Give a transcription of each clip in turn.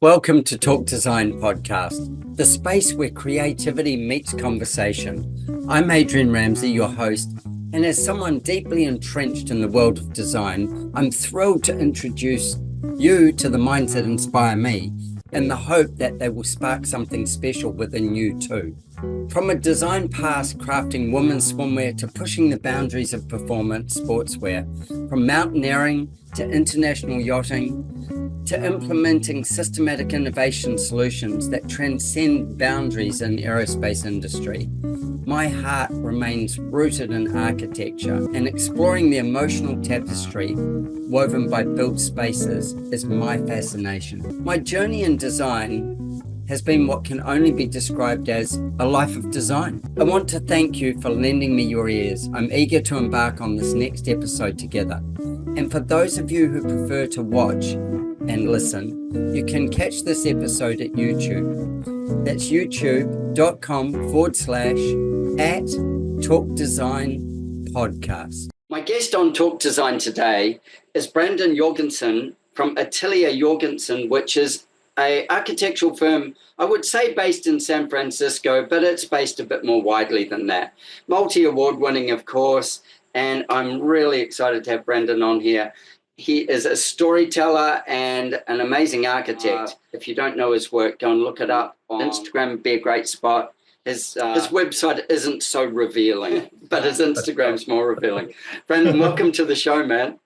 Welcome to Talk Design Podcast, the space where creativity meets conversation. I'm Adrian Ramsey, your host, and as someone deeply entrenched in the world of design, I'm thrilled to introduce you to the minds that inspire me in the hope that they will spark something special within you too. From a design past crafting women's swimwear to pushing the boundaries of performance sportswear, from mountaineering to international yachting, to implementing systematic innovation solutions that transcend boundaries in aerospace industry. My heart remains rooted in architecture, and exploring the emotional tapestry woven by built spaces is my fascination. My journey in design has been what can only be described as a life of design. I want to thank you for lending me your ears. I'm eager to embark on this next episode together. And for those of you who prefer to watch and listen, you can catch this episode at YouTube. That's youtube.com/@Talk Design Podcast. My guest on Talk Design today is Brandon Jorgensen from Atelier Jorgensen, which is an architectural firm, I would say based in San Francisco, but it's based a bit more widely than that. Multi-award winning, of course, and I'm really excited to have Brandon on here. He is a storyteller and an amazing architect. If you don't know his work, go and look it up on Instagram, would be a great spot. His website isn't so revealing, but his Instagram's more revealing. Brandon, welcome to the show, man.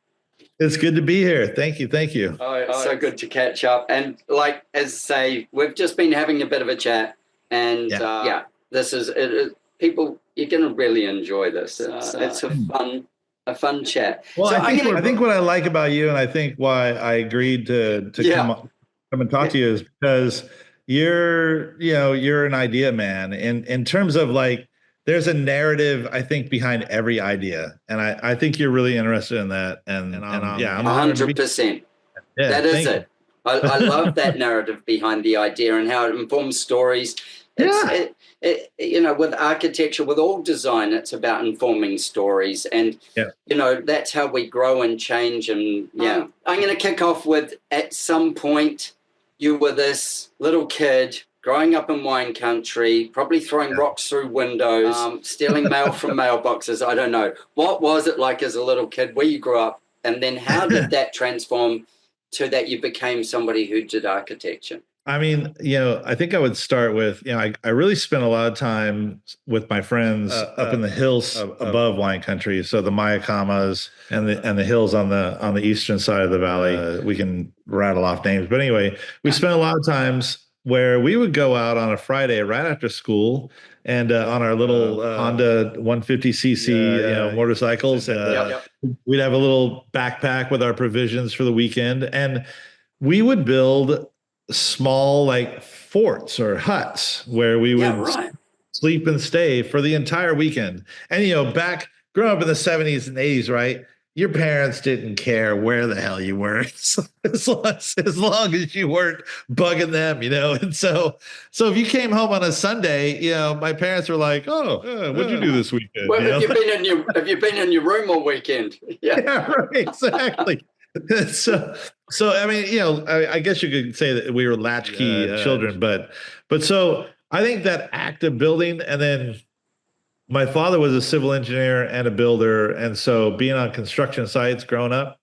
It's good to be here. Thank you. Oh, so good to catch up. And like, as I say, we've just been having a bit of a chat, and this is people. You're going to really enjoy this. It's a fun chat. Well, so I think what I like about you, and I think why I agreed to come and talk to you, is because you're an idea man. In terms of like, there's a narrative, I think, behind every idea, and I think you're really interested in that. And I'm 100%. That is it. I love that narrative behind the idea and how it informs stories. With architecture, with all design, it's about informing stories, and that's how we grow and change. And I'm going to kick off with, at some point, you were this little kid growing up in wine country, probably throwing rocks through windows, stealing mail from mailboxes. I don't know. What was it like as a little kid where you grew up? And then how did that transform to that you became somebody who did architecture? I mean, I think I would start with, I really spent a lot of time with my friends up in the hills above wine country. So the Mayacamas and the hills on the eastern side of the valley. We can rattle off names. But anyway, we spent a lot of times where we would go out on a Friday right after school and on our little Honda 150cc motorcycles. And we'd have a little backpack with our provisions for the weekend. And we would build small like forts or huts where we would sleep and stay for the entire weekend. And back growing up in the 70s and 80s, right? Your parents didn't care where the hell you were as long as you weren't bugging them, And so if you came home on a Sunday, my parents were like, "Oh, what'd you do this weekend?" Well, have you been in your room all weekend? Yeah, right, exactly. So I mean, I guess you could say that we were latchkey children, but so I think that act of building, and then my father was a civil engineer and a builder, and so being on construction sites growing up,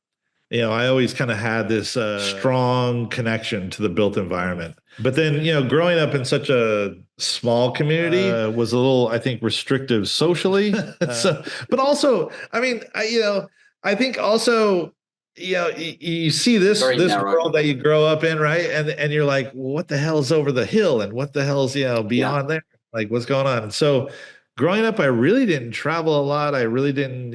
I always kind of had this strong connection to the built environment. But then, growing up in such a small community was a little, I think, restrictive socially. But also, I mean, I think also, you see this world that you grow up in, right? And you're like, well, what the hell's over the hill, and what the hell's beyond there? Like, what's going on? And so growing up, I really didn't travel a lot. I really didn't,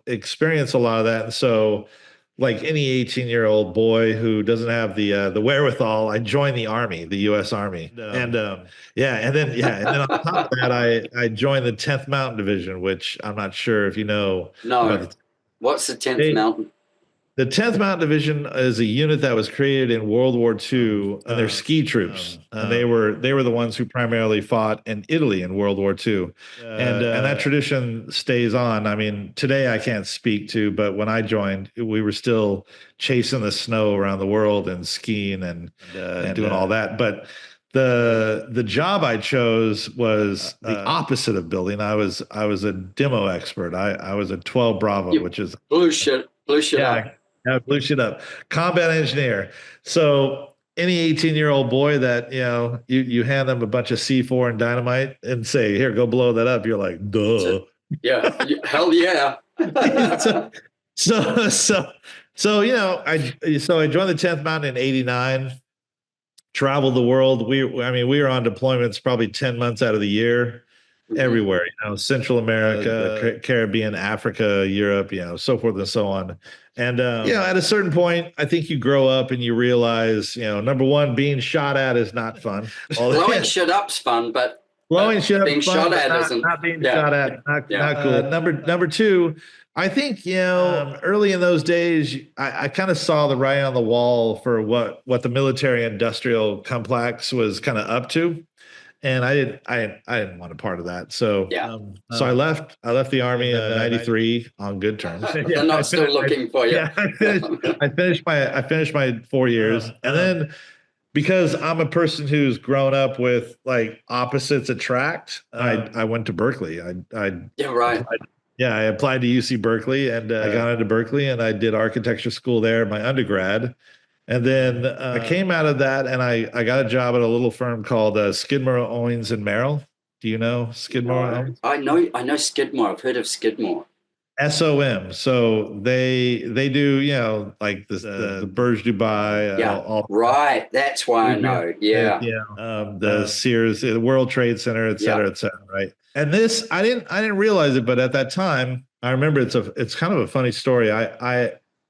experience a lot of that. And so, like any 18-year-old boy who doesn't have the wherewithal, I joined the Army, the U.S. Army, and then on top of that, I joined the 10th Mountain Division, which I'm not sure if you know. No, what's the 10th Mountain? The 10th Mountain Division is a unit that was created in World War II, and they're ski troops, and they were the ones who primarily fought in Italy in World War II, and that tradition stays on. I mean, today I can't speak to, but when I joined, we were still chasing the snow around the world and skiing and doing all that, but. The job I chose was the opposite of building. I was a demo expert. I was a 12 Bravo, which is blue shit up. Yeah, blew shit up. Combat engineer. So any 18-year-old boy that, you hand them a bunch of C4 and dynamite and say, here, go blow that up. You're like, duh. Yeah. Hell yeah. so I joined the 10th Mountain in 89, traveled the world. We were on deployments probably 10 months out of the year. Everywhere, Central America, Caribbean, Africa, Europe, so forth and so on. And, at a certain point, I think you grow up and you realize, number one, being shot at is not fun. Blowing shit up's fun, but blowing shit up being shot at isn't. Not being shot at, not cool. Number two, I think, early in those days, I kind of saw the writing on the wall for what the military industrial complex was kind of up to. And I didn't want a part of that. So so I left the Army in '93 on good terms. They're not still looking for you. Yeah, I finished my 4 years, and then because I'm a person who's grown up with like opposites attract, I went to Berkeley. I applied to UC Berkeley, and I got into Berkeley, and I did architecture school there, my undergrad. And then I came out of that, and I got a job at a little firm called Skidmore, Owings, and Merrill. Do you know Skidmore? I know Skidmore. I've heard of Skidmore. SOM. So they do, like the Burj Dubai. Right. That's why I know. Yeah. The Sears, the World Trade Center, et cetera, right? And this, I didn't realize it, but at that time, I remember it's kind of a funny story.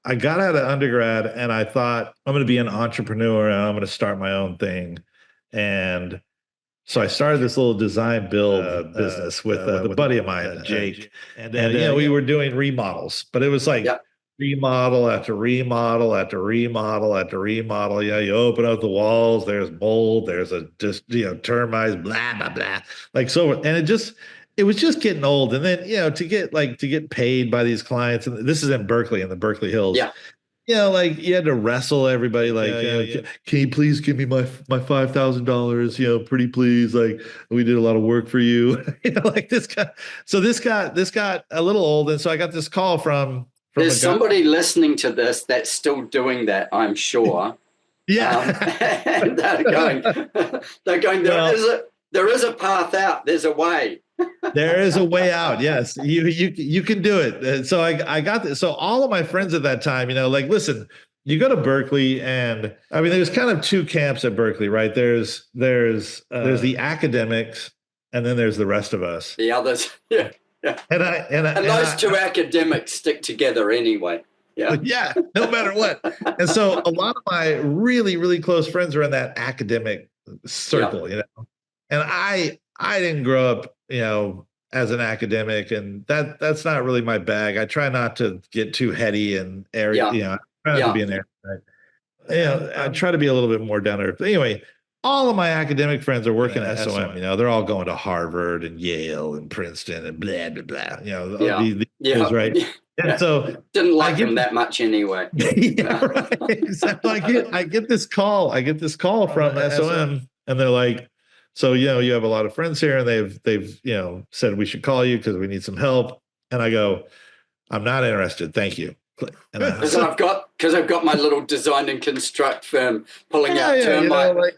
I got out of undergrad and I thought I'm going to be an entrepreneur and I'm going to start my own thing. And so I started this little design build business with a buddy of mine, Jake. And we were doing remodels, but it was like remodel after remodel after remodel after remodel. You open up the walls, there's mold, there's termites, blah, blah, blah. Like so, and it was just getting old. And then, to get paid by these clients, and this is in Berkeley, in the Berkeley Hills. Yeah. You had to wrestle everybody, can you please give me my $5,000, pretty please, like we did a lot of work for you. Like this guy. So this got a little old. And so I got this call from there's somebody listening to this that's still doing that, I'm sure. And they're going, there is a path out. There's a way. There is a way out. Yes, you can do it. And so I got this. So all of my friends at that time, listen, you go to Berkeley, and I mean, there's kind of two camps at Berkeley, right? There's the academics, and then there's the rest of us. The others, yeah. And those two academics stick together anyway. Yeah, no matter what. And so a lot of my really, really close friends are in that academic circle, And I didn't grow up, as an academic, and that's not really my bag. I try not to get too heady and airy, I try not to be an airy, right? I try to be a little bit more down to earth. But anyway, all of my academic friends are working at SOM. They're all going to Harvard and Yale and Princeton and blah blah blah. These right. And so didn't like him that much anyway. Right. Exactly. I get this call. From SOM, and they're like, so, you have a lot of friends here, and they've said we should call you because we need some help. And I go, I'm not interested. Thank you. Because I've got my little design and construct firm pulling out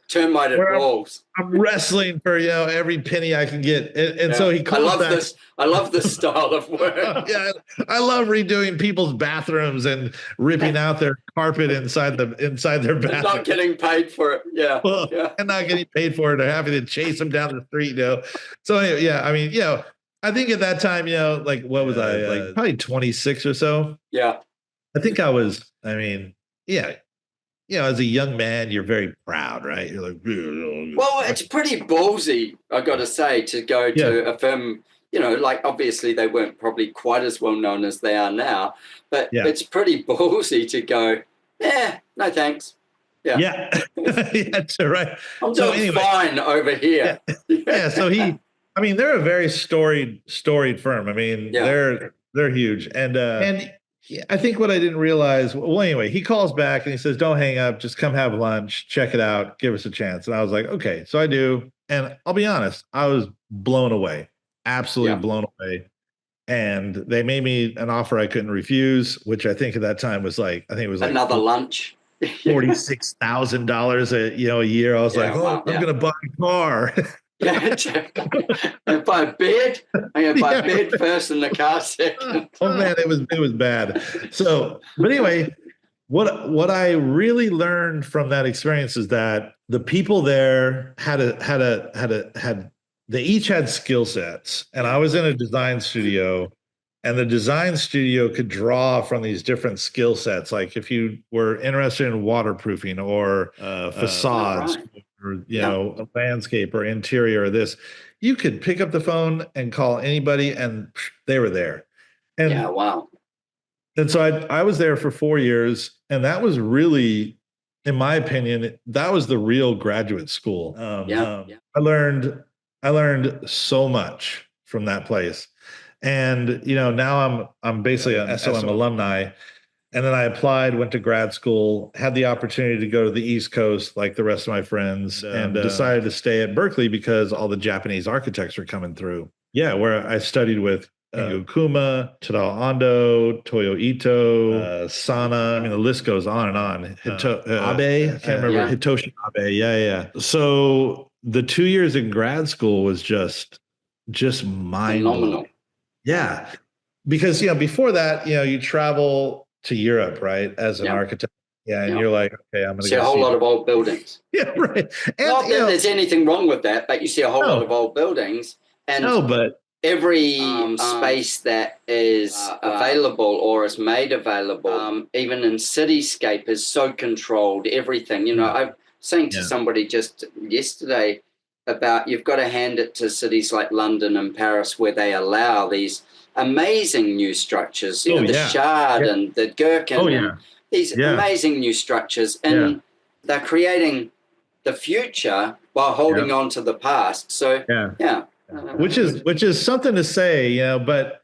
termited walls. I'm wrestling for every penny I can get, and so he calls back. I love this style of work. I love redoing people's bathrooms and ripping out their carpet inside their bathroom. And not getting paid for it. And not getting paid for it, or having to chase them down the street. So anyway, I think at that time, what was I like? Probably 26 or so. Yeah. I think I was, as a young man, you're very proud, right? You're like, well, it's pretty ballsy, I got to say, to go to a firm like obviously they weren't probably quite as well known as they are now, but it's pretty ballsy to go, no thanks. Yeah, that's right. I'm doing fine over here. So they're a very storied firm. I mean, they're huge. And I think what I didn't realize, well, anyway, he calls back and he says, don't hang up, just come have lunch, check it out, give us a chance. And I was like, okay, so I do. And I'll be honest, I was blown away, absolutely blown away. And they made me an offer I couldn't refuse, which I think at that time was like, another lunch. $46,000 a year. I was like, I'm gonna buy a car. And buy a bed. I'm gonna buy a bed first and the car second. Oh man, it was bad. So, but anyway, what I really learned from that experience is that the people there they each had skill sets, and I was in a design studio. And the design studio could draw from these different skill sets. Like if you were interested in waterproofing or facades, or a landscape or interior or this, you could pick up the phone and call anybody and they were there. And And so I was there for 4 years, and that was really, in my opinion, that was the real graduate school. I learned so much from that place. And now I'm basically an SOM alumni, and then I applied, went to grad school, had the opportunity to go to the East Coast like the rest of my friends, and decided to stay at Berkeley because all the Japanese architects were coming through. Yeah, where I studied with Kuma, Tadao Ando, Toyo Ito, Sana. I mean, the list goes on and on. Abe, I can't remember. Hitoshi Abe. Yeah. So the 2 years in grad school was just mind-blowing. Yeah, because before that, you travel to Europe, right, as an architect. Yeah, and you're like, okay, I'm going to see a whole lot of old buildings. Yeah, right. And, not that there's anything wrong with that, but you see a whole lot of old buildings, and every space that is available or is made available, even in cityscape, is so controlled. Everything, I was saying to somebody just yesterday about you've got to hand it to cities like London and Paris where they allow these amazing new structures, the Shard and the Gherkin, and these amazing new structures, and they're creating the future while holding on to the past. So which is something to say, but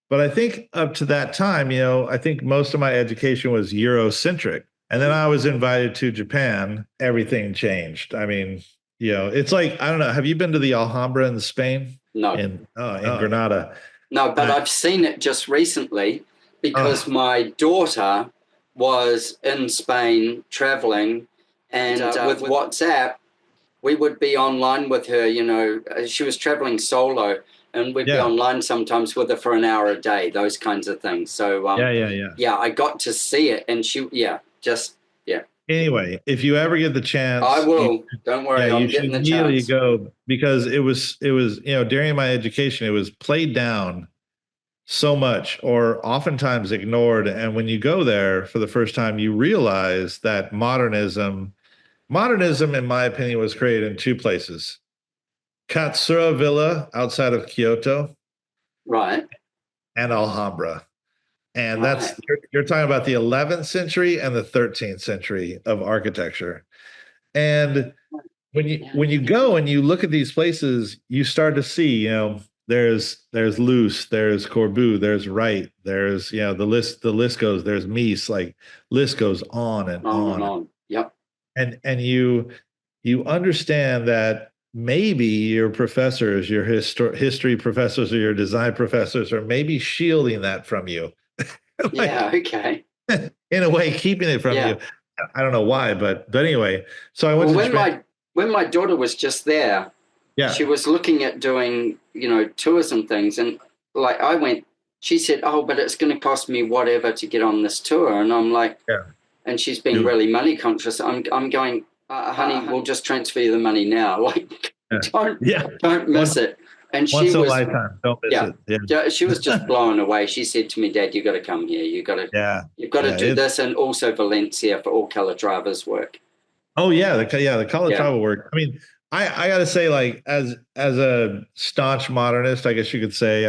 I think up to that time, I think most of my education was Eurocentric, and then I was invited to Japan. Everything changed. I mean, it's like, I don't know. Have you been to the Alhambra in Spain? No. In Granada. No, but I've seen it just recently because my daughter was in Spain traveling, and with WhatsApp, we would be online with her. She was traveling solo, and we'd be online sometimes with her for an hour a day, those kinds of things. So, I got to see it, and Anyway, if you ever get the chance, I will. Don't worry, I'm getting the chance. Go, because it was during my education, it was played down so much, or oftentimes ignored. And when you go there for the first time, you realize that modernism, in my opinion, was created in two places: Katsura Villa outside of Kyoto, right, and Alhambra. And that's, you're talking about the 11th century and the 13th century of architecture. And when you go and you look at these places, you start to see, there's Luce, there's Corbu, there's Wright, there's, the list goes, there's Mies, like list goes on and on. Yep. And you understand that maybe your professors, your history professors or your design professors are maybe shielding that from you. Okay. In a way, keeping it from you. I don't know why, but anyway. So I went to Japan. When my daughter was just there, she was looking at doing, tours and things, and like I went. She said, "Oh, but it's going to cost me whatever to get on this tour," and I'm like, and she's being really money conscious. I'm going, honey, we'll just transfer you the money now. Like, don't miss it. And once in a lifetime, don't miss it. Yeah, she was just blown away. She said to me, "Dad, you got to come here. You've got to do this," and also Valencia for all Calatrava's work. Oh yeah, the Calatrava work. I mean, I got to say, like, as a staunch modernist, I guess you could say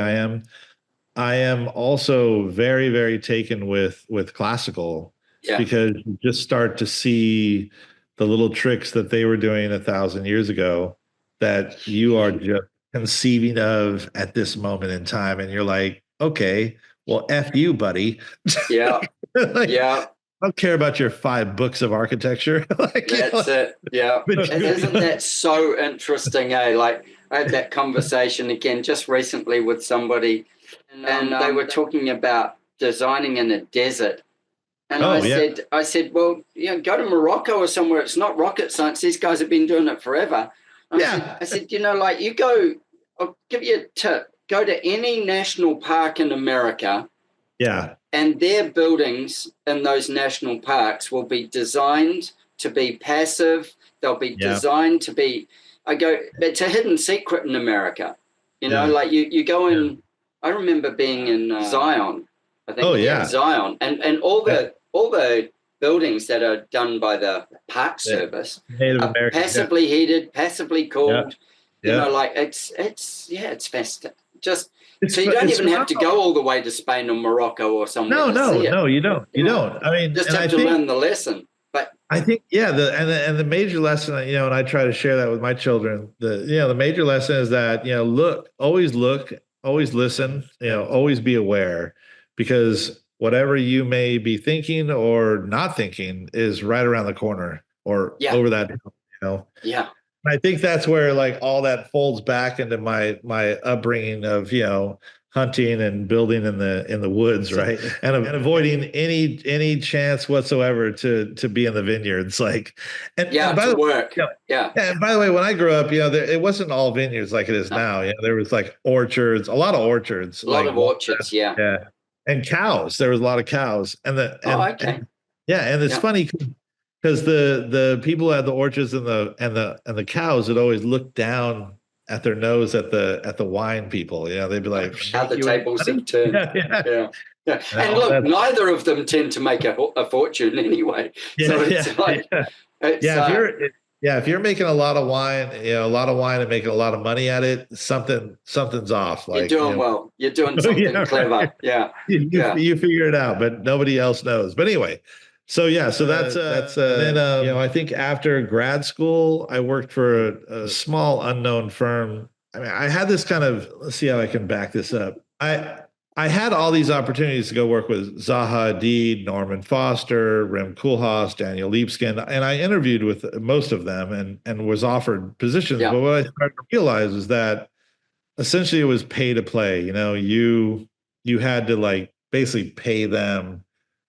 I am also very, very taken with classical, because you just start to see the little tricks that they were doing 1,000 years ago that you are just conceiving of at this moment in time. And you're like, okay, well, F you, buddy. Yeah. Like, yeah. I don't care about your 5 books of architecture. Like, That's it. Yeah. Isn't that so interesting, eh? Like, I had that conversation again just recently with somebody, and they were talking about designing in a desert. And I said, well, go to Morocco or somewhere. It's not rocket science. These guys have been doing it forever. I said, like, I'll give you a tip. Go to any national park in America. Yeah. And their buildings in those national parks will be designed to be passive. They'll be designed to be, it's a hidden secret in America. Like you go in, I remember being in Zion, I think. Zion. And all the buildings that are done by the Park Service are passively heated, passively cooled. Like it's fascinating. So you don't even have to go all the way to Spain or Morocco or somewhere. No, you don't. You don't. I mean, just have to learn the lesson. But I think, the major lesson, and I try to share that with my children. The major lesson is that always look, always listen, always be aware, because whatever you may be thinking or not thinking is right around the corner or over that. Yeah. I think that's where, like, all that folds back into my upbringing of hunting and building in the woods, right, and avoiding any chance whatsoever to be in the vineyards, like, and by the work, And by the way, when I grew up, it wasn't all vineyards like it is now. There was like orchards, a lot of orchards, and cows. There was a lot of cows, and and it's funny. Because the people who had the orchards and the cows would always look down at their nose at the wine people. They'd be like, how the tables have turned. Yeah. And look, neither of them tend to make a fortune anyway. If you're making a lot of wine, and making a lot of money at it, something's off. Like, you're doing well. You're doing something clever. Yeah. You figure it out, but nobody else knows. But anyway. So that's then I think after grad school, I worked for a small unknown firm. I mean, I had this kind of, let's see how I can back this up. I had all these opportunities to go work with Zaha Hadid, Norman Foster, Rem Koolhaas, Daniel Libeskind, and I interviewed with most of them and was offered positions. But what I started to realize is that essentially it was pay to play. You had to, like, basically pay them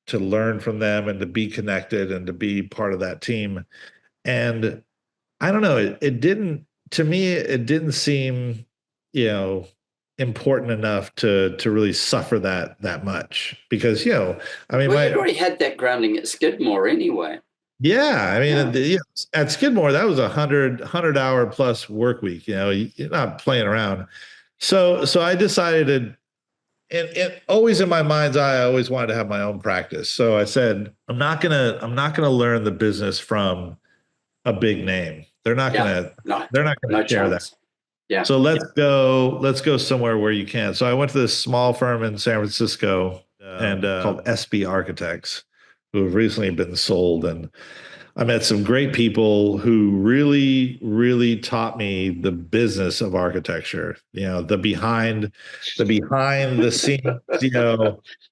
to learn from them and to be connected and to be part of that team. And I don't know, it didn't seem, important enough to really suffer that much, because, I mean, you already had that grounding at Skidmore anyway. Yeah. I mean, at Skidmore, that was 100-hour plus work week, you're not playing around. So I decided to, and always in my mind's eye, I always wanted to have my own practice. So I said, I'm not gonna learn the business from a big name. They're not gonna share that. Yeah. So let's go somewhere where you can. So I went to this small firm in San Francisco called SB Architects, who have recently been sold, and I met some great people who really, really taught me the business of architecture. The behind the scenes.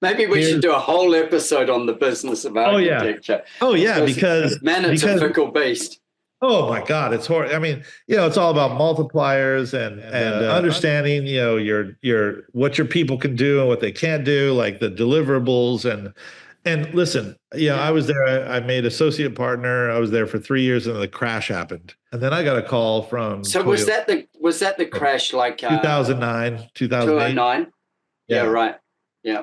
Maybe we should do a whole episode on the business of architecture. Oh yeah, because it's a fickle beast. Oh my God, it's horrible. I mean, it's all about multipliers and understanding, your what your people can do and what they can't do, like the deliverables and listen, I was there. I made associate partner. I was there for 3 years, and the crash happened. And then I got a call from. So was that the crash, like 2009, 2008? 2009. Yeah. Right. Yeah.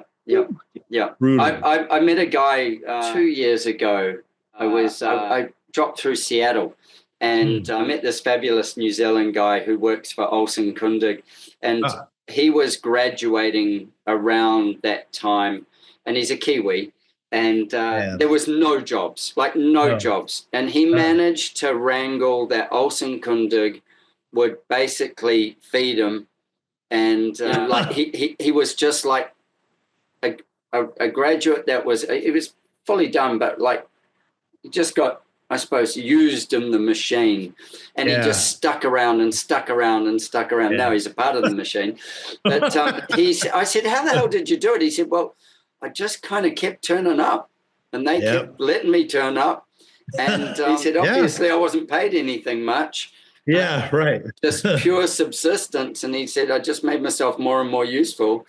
I met a guy 2 years ago. I dropped through Seattle, and I met this fabulous New Zealand guy who works for Olsen Kundig, and he was graduating around that time, and he's a Kiwi. And there was no jobs, jobs. And he managed to wrangle that Olsen Kundig would basically feed him. And he was just like a graduate that was, it was fully done, but like he just got, I suppose, used in the machine, and he just stuck around and stuck around and stuck around. Now he's a part of the machine. But I said, how the hell did you do it? He said, well, I just kind of kept turning up, and they kept letting me turn up. And he said, obviously I wasn't paid anything much. Yeah, right. Just pure subsistence. And he said, I just made myself more and more useful.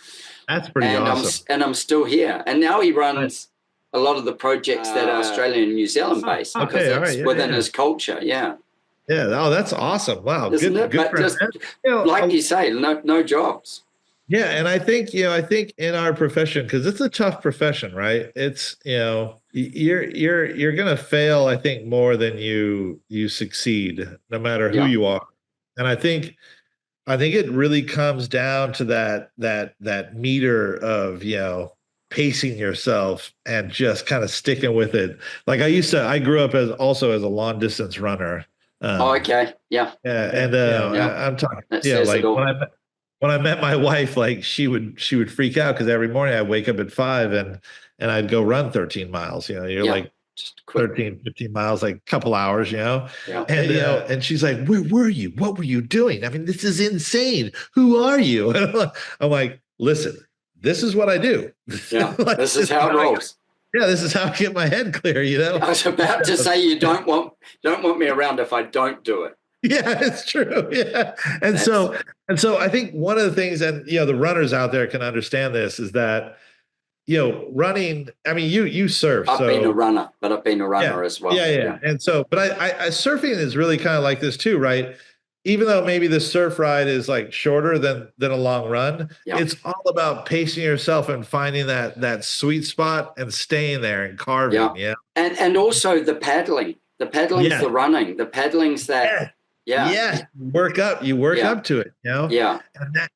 That's pretty awesome. I'm still here. And now he runs a lot of the projects that are Australian and New Zealand based, because it's within his culture. Yeah. Yeah. Oh, that's awesome. Wow. Isn't it? But just, like you say, no jobs. Yeah. And I think in our profession, because it's a tough profession, right? It's, you're going to fail, I think, more than you succeed, no matter who you are. And I think it really comes down to that meter of, pacing yourself and just kind of sticking with it. Like I grew up also as a long distance runner. Okay. Yeah. And I'm talking, like when I met my wife, like she would freak out because every morning I'd wake up at 5 and I'd go run 13 miles, you're like 13, 15 miles, like a couple hours, and, and she's like, where were you? What were you doing? I mean, this is insane. Who are you? I'm like, listen, this is what I do. Yeah, like, this is how it rolls. This is how I get my head clear, I was about to say you don't want me around if I don't do it. Yeah, it's true. Yeah. And so I think one of the things, and the runners out there can understand this, is that running, I mean, you surf. I've been a runner, but I've been a runner as well. Yeah. And so, but I surfing is really kind of like this too, right? Even though maybe the surf ride is like shorter than a long run, it's all about pacing yourself and finding that sweet spot and staying there and carving. Yeah. And also the paddling. The paddling's the running. The paddling's that. You work up to it, Yeah.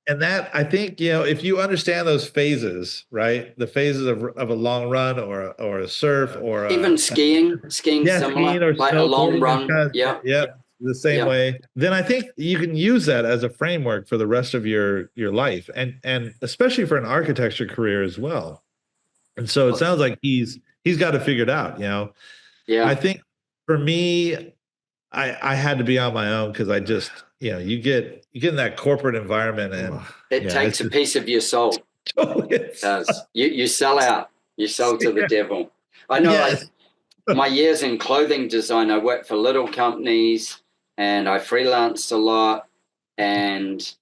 And that I think, if you understand those phases, right? The phases of a long run or a surf or even skiing similar, skiing or like a long run. The same way, then I think you can use that as a framework for the rest of your life, and especially for an architecture career as well. And so it sounds like he's got it figured out. I think for me, I had to be on my own because I just you get in that corporate environment and it takes a piece of your soul. It does. You sell out. You sell to the devil. I know. My years in clothing design, I worked for little companies. And I freelanced a lot. And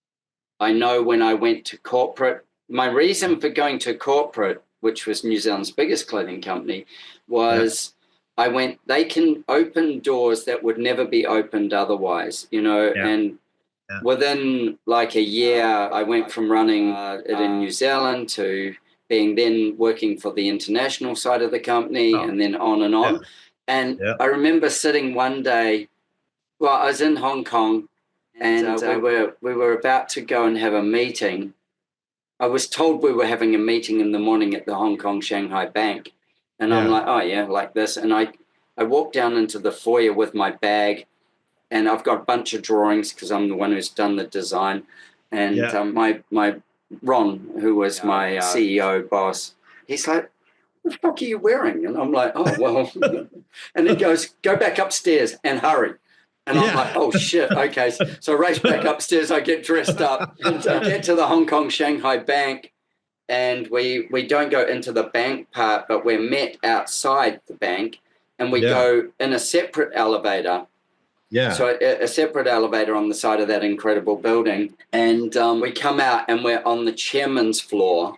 I know when I went to corporate, my reason for going to corporate, which was New Zealand's biggest clothing company, was they can open doors that would never be opened otherwise, and within like a year, I went from running it in New Zealand to being then working for the international side of the company and then on and on. And I remember sitting one day, well, I was in Hong Kong, and we were about to go and have a meeting. I was told we were having a meeting in the morning at the Hong Kong Shanghai Bank, and I'm like, oh yeah, like this. And I walked down into the foyer with my bag, and I've got a bunch of drawings because I'm the one who's done the design. And my Ron, who was my CEO boss, he's like, "What the fuck are you wearing?" And I'm like, "Oh well." And he goes, "Go back upstairs and hurry." And I'm like, oh, shit, okay. So I race back upstairs, I get dressed up, and get to the Hong Kong Shanghai Bank, and we don't go into the bank part, but we're met outside the bank, and we go in a separate elevator. Yeah. So a separate elevator on the side of that incredible building. And we come out, and we're on the chairman's floor,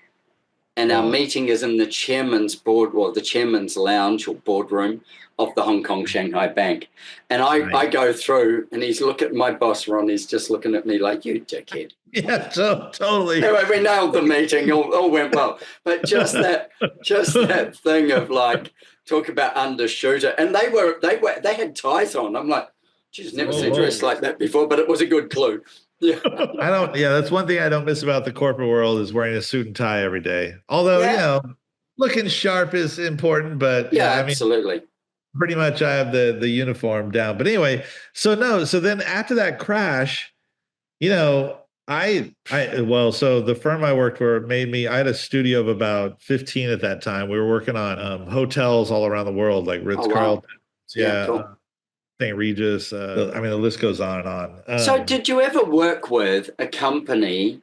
and our meeting is in the chairman's the chairman's lounge or boardroom of the Hong Kong Shanghai Bank. And I go through, and he's looking at my boss, Ron, he's just looking at me like, you dickhead. Yeah, totally. Anyway, we nailed the meeting, all went well. But just that thing of like, talk about undershooter. And they had ties on. I'm like, geez, never seen dressed like that before, but it was a good clue. Yeah. That's one thing I don't miss about the corporate world is wearing a suit and tie every day. Although, looking sharp is important, but yeah, I mean, absolutely. Pretty much I have the uniform down. But anyway, so then after that crash, you know, so the firm I worked for I had a studio of about 15 at that time. We were working on hotels all around the world, like Ritz-Carlton, Cool. St. Regis. I mean, the list goes on and on. So did you ever work with a company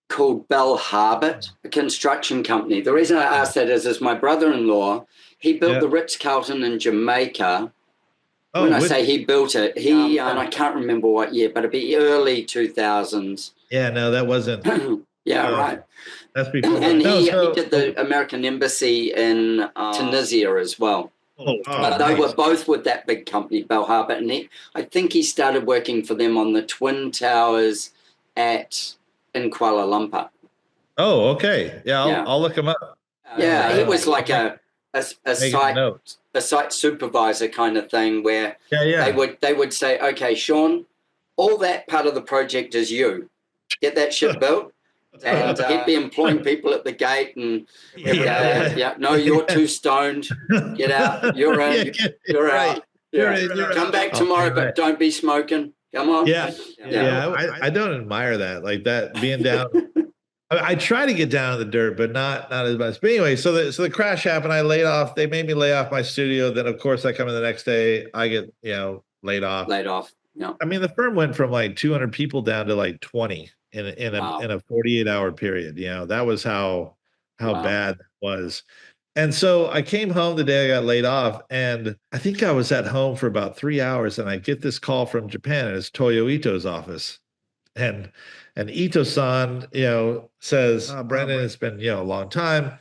called Bell Harbert, a construction company? The reason I asked that is my brother-in-law, he built the Ritz-Carlton in Jamaica. When I say he built it, and I can't remember what year, but it'd be early 2000s. Yeah, no, that wasn't. Right. That's before. And he did the American Embassy in Tunisia as well. But they were both with that big company, Bell Harbor, and I think he started working for them on the Twin Towers in Kuala Lumpur. Oh, okay. Yeah, I'll look him up. He was like a site supervisor kind of thing, where they would say, okay, Sean, all that part of the project is you. Get that shit built. And he'd be employing people at the gate and no, you're too stoned. Get out. You're in. You're out. Come back tomorrow, but don't be smoking. Come on. I don't admire that. Like that being down. I try to get down in the dirt, but not as much. But anyway, so the crash happened. I laid off. They made me lay off my studio. Then of course I come in the next day. I get laid off. Yeah. I mean, the firm went from like 200 people down to like 20 in a 48-hour period. That was how bad it was. And so I came home the day I got laid off, and I think I was at home for about 3 hours, and I get this call from Japan, and it's Toyo Ito's office. And Ito-san, says, Brendan, it's been, a long time.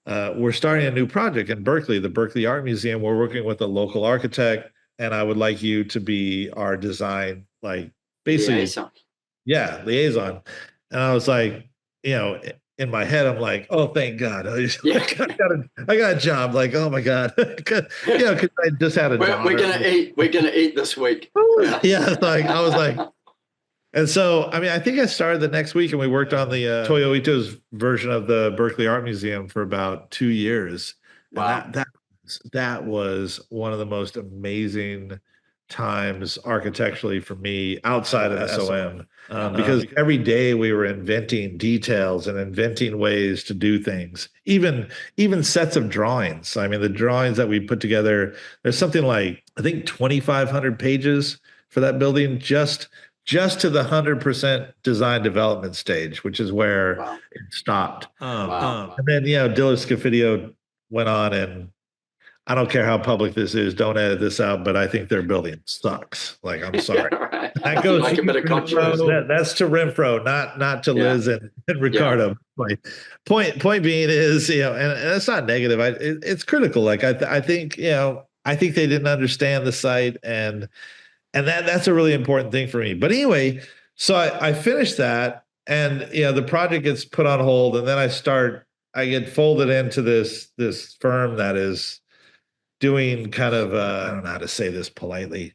We're starting a new project in Berkeley, the Berkeley Art Museum. We're working with a local architect, and I would like you to be our design, like basically, liaison. And I was like, in my head, I'm like, oh, thank God. I got a job. Like, oh my God. Because I just had a daughter. We're gonna eat this week. It's like, I was like, and so, I mean, I think I started the next week, and we worked on the Toyo Ito's version of the Berkeley Art Museum for about 2 years. Wow. And that was one of the most amazing times architecturally for me outside of SOM, because every day we were inventing details and inventing ways to do things, even sets of drawings. I mean, the drawings that we put together, there's something like, I think 2,500 pages for that building, just to the 100% design development stage, which is where it stopped. And then, Diller Scafidio went on, and I don't care how public this is, don't edit this out, but I think their building sucks. Like, I'm sorry. That goes like a bit of controversy. That's to Renfro, not to Liz and Ricardo. Yeah. Point being is, and that's not negative. It's critical. Like, I think they didn't understand the site, and that's a really important thing for me. But anyway, so I finished that, and the project gets put on hold, and then I get folded into this firm that is doing kind of I don't know how to say this politely,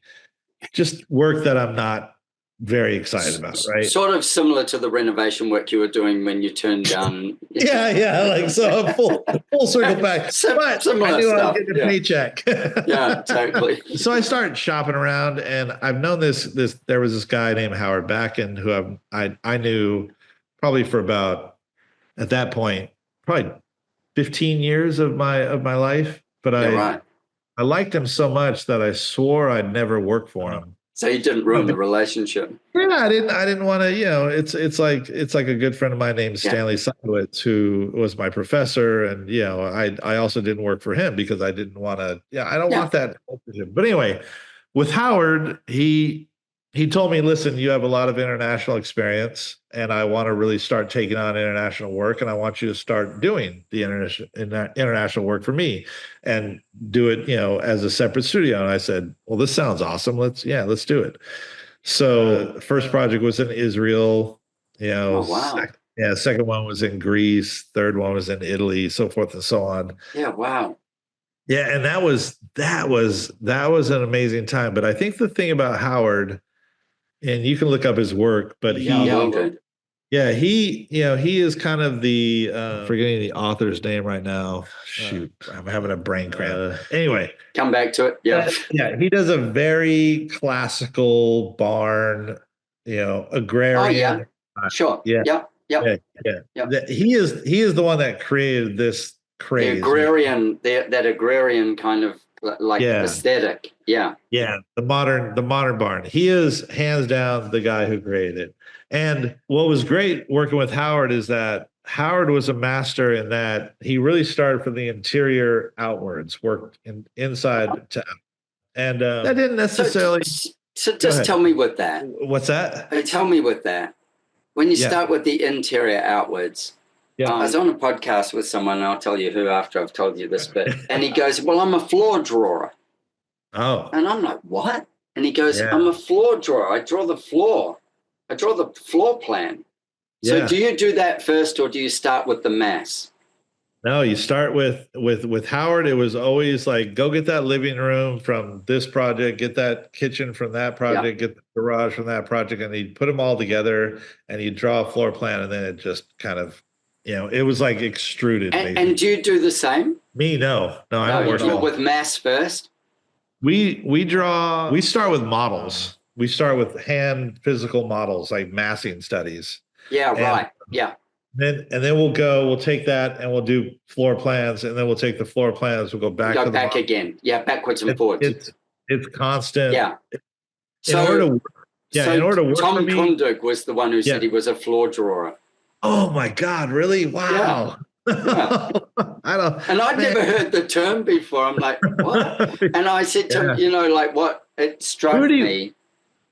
just work that I'm not very excited about, right? Sort of similar to the renovation work you were doing when you turned down. Like, so I'm full circle back. But I knew I was getting a paycheck. Yeah, totally. So I started shopping around, and I've known there was this guy named Howard Backen who I knew probably for about, at that point, probably 15 years of my life. But I liked him so much that I swore I'd never work for him. So you didn't ruin the relationship. Yeah, I didn't want to. It's like a good friend of mine named Stanley Seidowitz, who was my professor, and I also didn't work for him because I didn't want to. I don't want that. But anyway, with Howard, he told me, listen, you have a lot of international experience, and I want to really start taking on international work, and I want you to start doing the international work for me and do it, as a separate studio. And I said, well, this sounds awesome. Let's do it. So first project was in Israel, Oh, wow. Second one was in Greece, third one was in Italy, so forth and so on. Yeah. Wow. Yeah. And that was an amazing time. But I think the thing about Howard, and you can look up his work, but Yeah, he is kind of the forgetting the author's name right now. Shoot, I'm having a brain cramp. Anyway, come back to it. Yeah, yeah, he does a very classical barn, agrarian. Oh yeah, sure. Yeah, Yeah. He is the one that created this craze. That agrarian kind of like aesthetic. Yeah. Yeah, the modern barn. He is hands down the guy who created it. And what was great working with Howard is that Howard was a master in that he really started from the interior outwards, worked inside to out. And that didn't necessarily. So just tell me with that. What's that? Tell me with that. When you start with the interior outwards, I was on a podcast with someone, and I'll tell you who after I've told you this bit, and he goes, well, I'm a floor drawer. Oh. And I'm like, what? And he goes, I'm a floor drawer. I draw the floor. I draw the floor plan. So do you do that first, or do you start with the mass? No, you start with Howard. It was always like, go get that living room from this project, get that kitchen from that project, get the garage from that project, and he'd put them all together and he'd draw a floor plan, and then it just kind of, it was like extruded. And do you do the same? Me, no, I don't work with mass first. We start with models. We start with hand physical models, like massing studies. Yeah, right. Yeah. And then we'll take that and we'll do floor plans, and then we'll take the floor plans. We'll go back again. Yeah, backwards and forwards. It's constant. Yeah. In order to work Tom for me, Kunduk was the one who said he was a floor drawer. Oh my God! Really? Wow. Yeah. I'd never heard the term before. I'm like, what? And I said to him, like what? It struck me.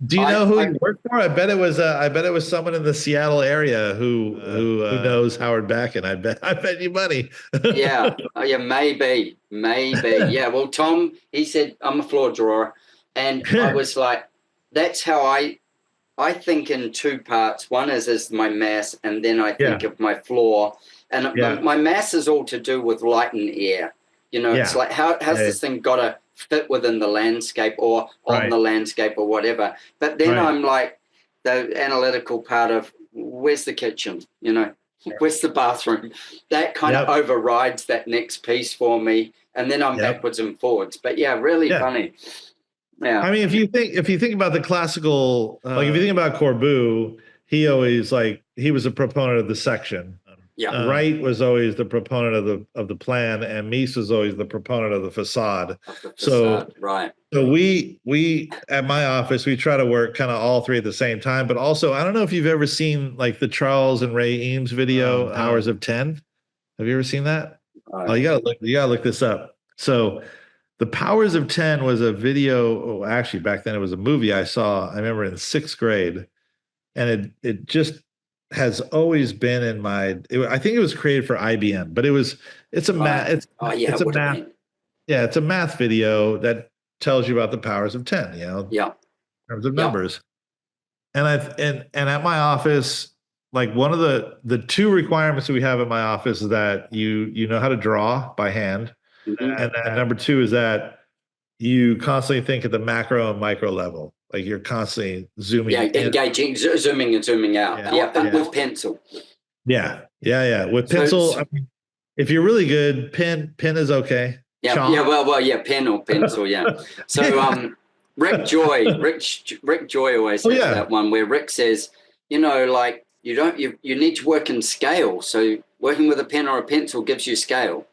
Do you know who he worked for? I bet it was someone in the Seattle area who knows Howard Backen. I bet you money. Yeah. Oh, yeah. Maybe. Yeah. Well, Tom, he said I'm a floor drawer, and I was like, that's how I think in two parts. One is my mass, and then I think of my floor. And my mass is all to do with light and air. It's like how's this thing got to fit within the landscape or on the landscape or whatever. But then I'm like the analytical part of where's the kitchen, where's the bathroom? That kind of overrides that next piece for me. And then I'm backwards and forwards. But really funny. Yeah. I mean, if you think about the classical, like if you think about Corbu, he always he was a proponent of the section. Yeah. Wright was always the proponent of the plan, and Mies was always the proponent of the facade. So we at my office, we try to work kind of all three at the same time. But also, I don't know if you've ever seen like the Charles and Ray Eames video, Hours of 10. Have you ever seen that? You gotta look this up. So the Powers of 10 was a video. Actually, back then it was a movie I saw. I remember in 6th grade, and it just has always been in my. I think it was created for IBM, but it's a math. It's a math video that tells you about the powers of 10. In terms of numbers. And at my office, like one of the two requirements that we have in my office is that you know how to draw by hand, and then number two is that you constantly think at the macro and micro level. Like you're constantly zooming. Yeah, engaging, zooming and zooming out. Yeah, with pencil. Yeah. With pencil, I mean, if you're really good, pen is okay. Yeah, pen or pencil. Yeah. So, Rick Joy always says that one where Rick says, you need to work in scale. So working with a pen or a pencil gives you scale.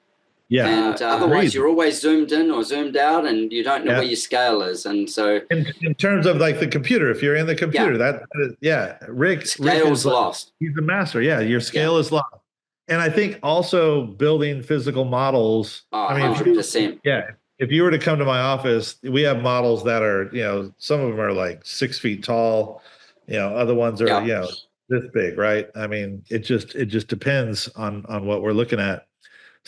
Yeah. And otherwise, you're always zoomed in or zoomed out, and you don't know where your scale is. And so, in terms of like the computer, if you're in the computer, Rick is lost. He's the master. Yeah, your scale is lost. And I think also building physical models. 100%. If you were to come to my office, we have models that are, some of them are like 6 feet tall. Other ones are, this big, right? I mean, it just depends on what we're looking at.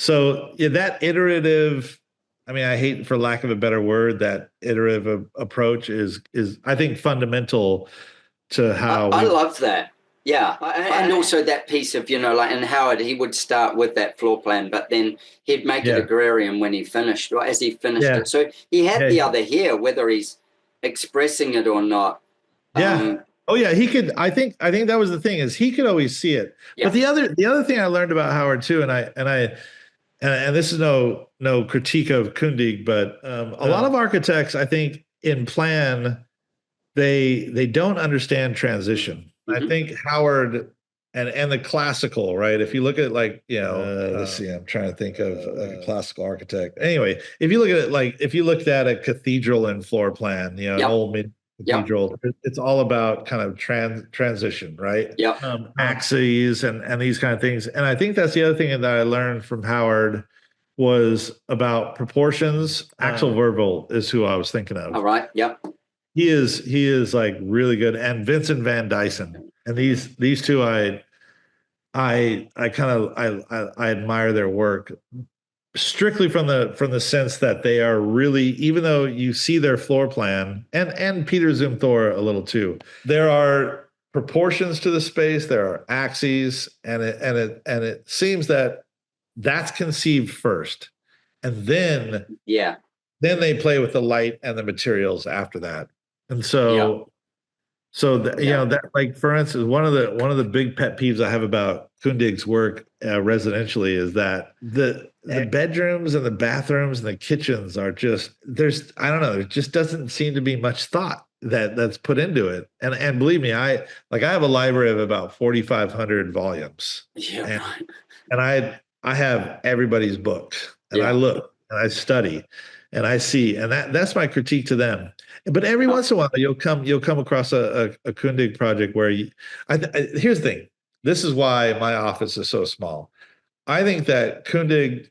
So that iterative, I mean, I hate for lack of a better word, that iterative approach is I think fundamental to how I love that. Yeah. And also that piece of, and Howard, he would start with that floor plan, but then he'd make it agrarian when he finished, or as he finished it. So he had the other here, whether he's expressing it or not. Oh yeah, he could. I think that was the thing, is he could always see it. Yeah. But the other thing I learned about Howard too, and this is no critique of Kundig, but a lot of architects, I think, in plan, they don't understand transition. Mm-hmm. I think Howard and the classical, right? If you look at, like, let's see, I'm trying to think of a classical architect. Anyway, if you look at it, like if you looked at a cathedral in floor plan, an old mid cathedral, it's all about kind of transition, right? Yeah. Axes and these kind of things. And I think that's the other thing that I learned from Howard was about proportions. Axel Verville is who I was thinking of. All right. Yep. He is like really good, and Vincent Van Dyson, and these two I admire their work strictly from the sense that they are really, even though you see their floor plan, and Peter Zumthor a little too, there are proportions to the space, there are axes, and it seems that that's conceived first, and then they play with the light and the materials after that. And so that, like, for instance, one of the big pet peeves I have about Kundig's work residentially is that the bedrooms and the bathrooms and the kitchens are just, I don't know, there just doesn't seem to be much thought that's put into it. And believe me, I have a library of about 4,500 volumes. Yeah. And I have everybody's books, and I look and I study and I see, and that's my critique to them. But every once in a while, you'll come across a Kundig project where here's the thing. This is why my office is so small. I think that Kundig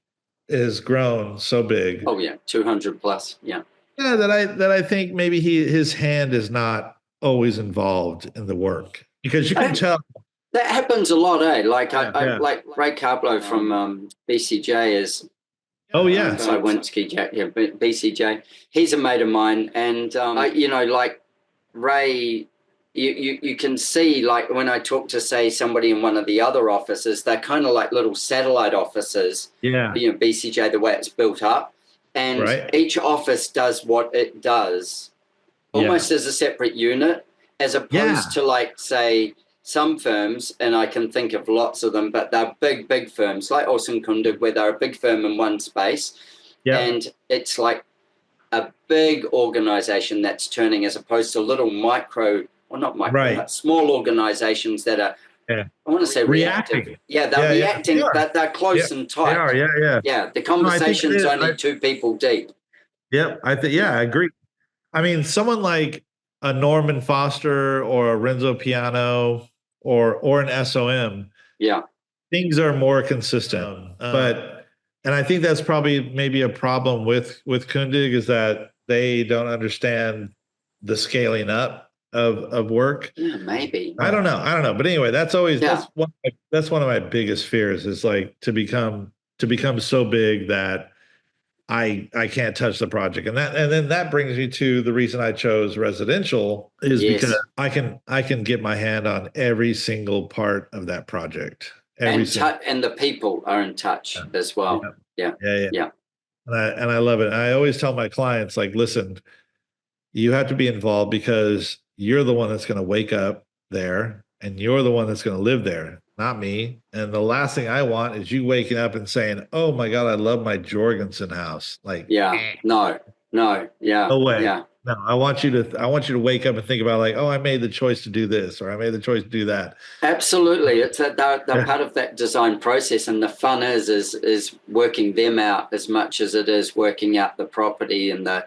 has grown so big. Oh yeah, 200 plus. Yeah. Yeah, that I think maybe his hand is not always involved in the work, because you can tell. That happens a lot, eh? Like I like Ray Carblow from BCJ is. Oh yeah, Winsky Jack. Yeah, BCJ. He's a mate of mine, and like Ray, you can see, like, when I talk to, say, somebody in one of the other offices, they're kind of like little satellite offices. Yeah. BCJ, the way it's built up, and each office does what it does, almost as a separate unit, as opposed to, like, say, some firms, and I can think of lots of them, but they're big firms like Olsen Kundig, where they're a big firm in one space, and it's like a big organization that's turning, as opposed to little but small organizations that are, I want to say reactive. Yeah, they're reacting, but they're close and tight. They are, Yeah, the conversation's only two people deep. Yep, I agree. I mean, someone like a Norman Foster or a Renzo Piano or an SOM, things are more consistent. And I think that's probably maybe a problem with Kundig, is that they don't understand the scaling up of work. Yeah, maybe. I don't know. But anyway, that's one of my biggest fears, is like to become so big that I can't touch the project. And then that brings me to the reason I chose residential, is because I can get my hand on every single part of that project. And the people are in touch as well. Yeah. And I love it. And I always tell my clients, like, listen, you have to be involved, because you're the one that's going to wake up there, and you're the one that's going to live there, not me. And the last thing I want is you waking up and saying, "Oh my God, I love my Jorgensen house." Like, no way. Yeah. No, I want you to wake up and think about, like, oh, I made the choice to do this, or I made the choice to do that. Absolutely. It's they're part of that design process, and the fun is working them out as much as it is working out the property and the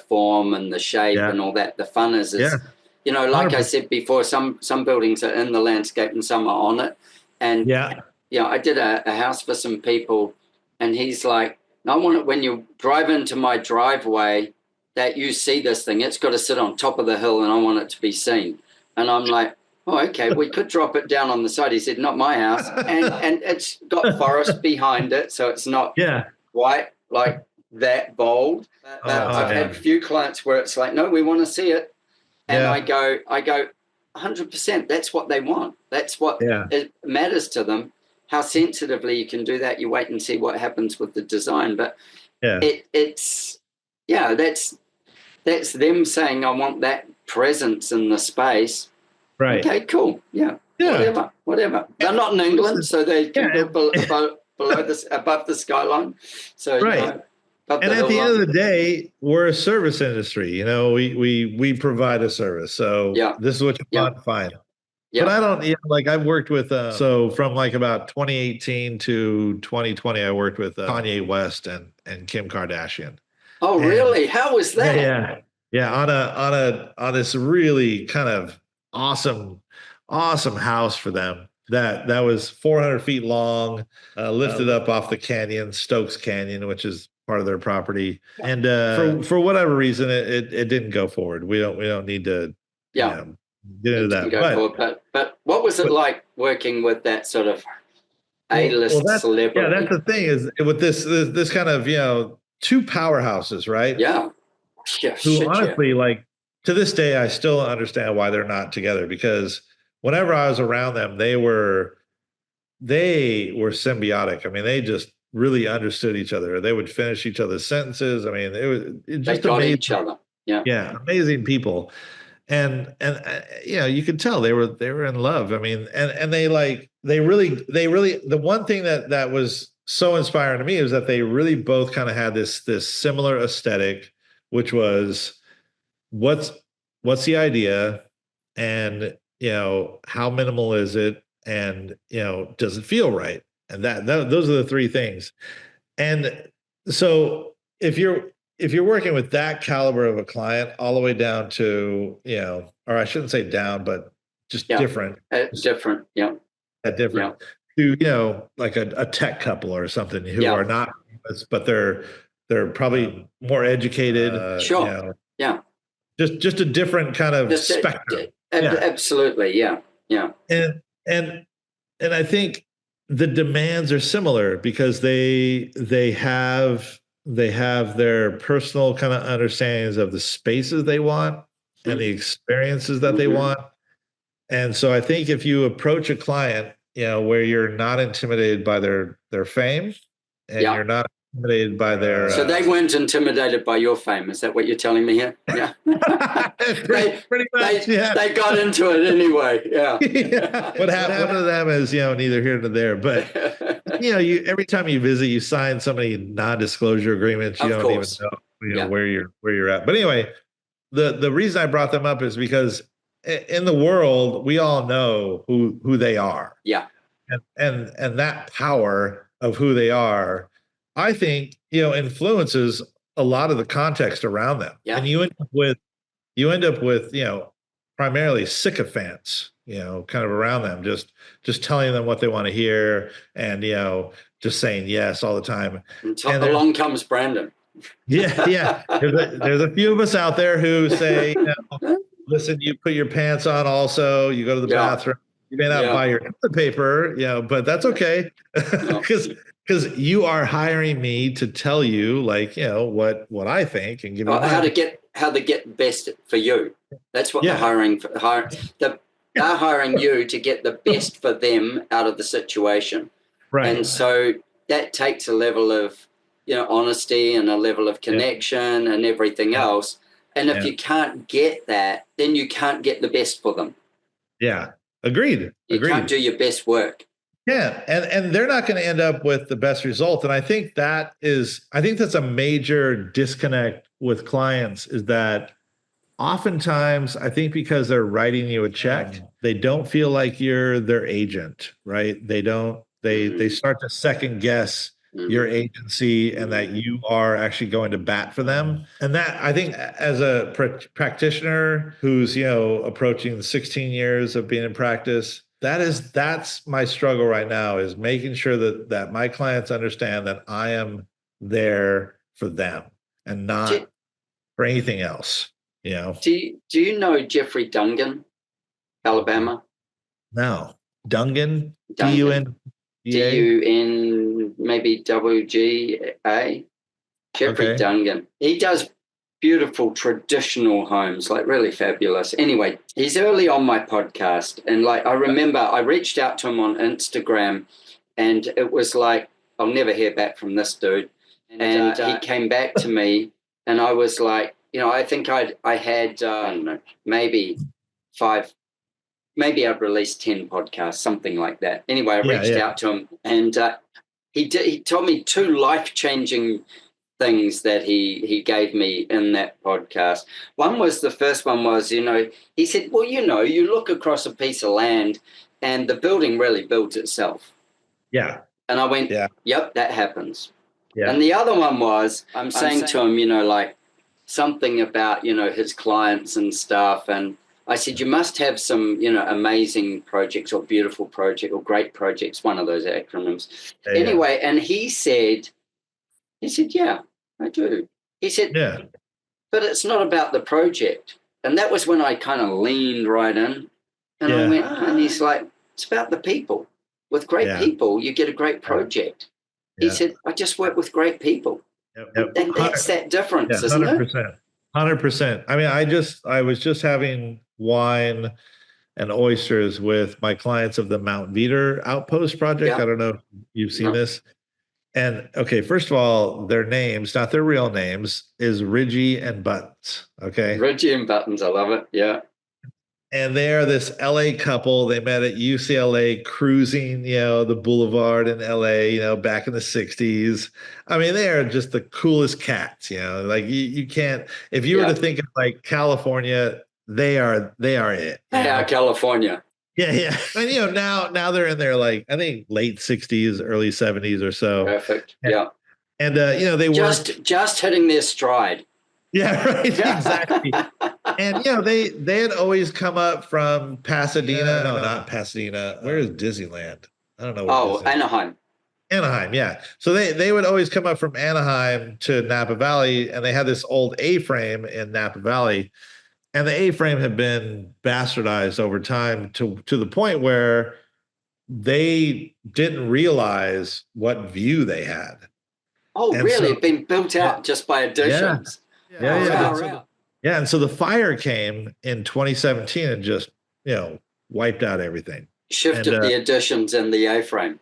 form and the shape and all that. The fun is like 100%. I said before, some buildings are in the landscape and some are on it. And I did a house for some people, and he's like, I want it when you drive into my driveway that you see this thing. It's got to sit on top of the hill, and I want it to be seen. And I'm like, oh, okay, we could drop it down on the side. He said, not my house. And it's got forest behind it, so it's not quite like that bold. I've had a few clients where it's like, no, we want to see it. And I go 100%. That's what they want. That's what it matters to them. How sensitively you can do that, you wait and see what happens with the design. But that's them saying, I want that presence in the space. Right. Okay, cool. Yeah. Whatever. They're not in England, so they can build above the skyline. So, right. And at the end of the day, we're a service industry. You know, we provide a service. So this is what you want, fine. But I don't, like I've worked with, so from like about 2018 to 2020, I worked with Kanye West and Kim Kardashian. Oh, really? How was that? Yeah. On this really kind of awesome house for them. That was 400 feet long, lifted up off the canyon, Stokes Canyon, which is part of their property. And for whatever reason, it didn't go forward. We don't need to get into that. But what was it like working with that sort of A-list celebrity? Yeah, that's the thing is with this kind of, two powerhouses, right? Yeah. Who honestly, like to this day, I still understand why they're not together, because whenever I was around them, they were symbiotic. I mean, they just really understood each other. They would finish each other's sentences. I mean, it just they got amazing. Each other. Yeah, amazing people. And you could tell they were in love. I mean, and they really the one thing that was so inspiring to me is that they really both kind of had this similar aesthetic, which was what's the idea, and how minimal is it, and does it feel right, and that those are the three things. And so if you're working with that caliber of a client, all the way down to, or I shouldn't say down, but just different. Different, different to, like a tech couple or something who are not famous, but they're probably more educated. Sure. Just a different kind of spectrum. Absolutely, yeah. And I think the demands are similar because they have their personal kind of understandings of the spaces they want and the experiences that they want. And so I think if you approach a client, where you're not intimidated by their fame, and you're not intimidated by their... So they weren't intimidated by your fame. Is that what you're telling me here? Yeah. pretty much, they got into it anyway. Yeah. What happened to them is, neither here nor there. But, every time you visit, you sign so many non-disclosure agreements. You don't even know, where you're at. But anyway, the reason I brought them up is because in the world, we all know who they are. Yeah. And that power of who they are, I think, influences a lot of the context around them. Yeah. And you end up with, primarily sycophants, kind of around them, just telling them what they want to hear, and, just saying yes all the time. Until along comes Brandon. Yeah. There's a few of us out there who say, listen, you put your pants on also, you go to the bathroom. You may not buy your toilet paper, but that's okay. Because you are hiring me to tell you, like, what I think, and give you how to get best for you. That's what they're hiring for. They're hiring you to get the best for them out of the situation. Right. And so that takes a level of, honesty and a level of connection and everything else. And if you can't get that, then you can't get the best for them. Yeah. Agreed. You can't do your best work. Yeah. And they're not going to end up with the best result. And I think that's a major disconnect with clients, is that oftentimes, I think because they're writing you a check, they don't feel like you're their agent, right? They start to second guess your agency, and that you are actually going to bat for them. And that, I think, as a practitioner who's, approaching 16 years of being in practice, that's my struggle right now, is making sure that my clients understand that I am there for them and not for anything else. Do you know Jeffrey Dungan, Alabama? No. Dungan? D-U-N? D-U-N, maybe W-G-A. Jeffrey Dungan. He does beautiful traditional homes, like really fabulous. Anyway, he's early on my podcast. And I remember I reached out to him on Instagram, and it was like, I'll never hear back from this dude. And he came back to me, and I was like, I think I had, I don't know, maybe maybe I'd released 10 podcasts, something like that. Anyway, I reached out to him, and he told me 2 life-changing things that he gave me in that podcast. The first one was, he said, well, you look across a piece of land and the building really builds itself. Yeah. And I went, yep, that happens. Yeah. And the other one was, I'm saying to him, like something about, his clients and stuff. And I said, you must have some, amazing projects or beautiful project or great projects, one of those acronyms. Anyway, and he said, yeah, I do. He said, but it's not about the project. And that was when I kind of leaned right in. And I went, and he's like, it's about the people. With great people, you get a great project. He said, I just work with great people. And that's that difference, isn't it? 100%. I mean, I was just having wine and oysters with my clients of the Mount Veeder Outpost project. I don't know if you've seen this. And okay, first of all, their names, not their real names, is Ridgie and Buttons. Okay. Ridgie and Buttons. I love it. Yeah. And they are this LA couple. They met at UCLA cruising, the boulevard in LA, back in the 60s. I mean, they are just the coolest cats, like you can't, if you were to think of like California, they are it. They are California. Yeah. And, now they're in their, like, I think late 60s, early 70s or so. Perfect. And they were just hitting their stride. Yeah, right. Exactly. And, they had always come up from Pasadena. No, not Pasadena. Where is Disneyland? I don't know. Anaheim. Anaheim, yeah. So they would always come up from Anaheim to Napa Valley, and they had this old A-frame in Napa Valley. And the A-frame had been bastardized over time to the point where they didn't realize what view they had. Oh, and really? It'd been built out just by additions. Yeah. And so the fire came in 2017 and just, wiped out everything. Shifted the additions in the A-frame.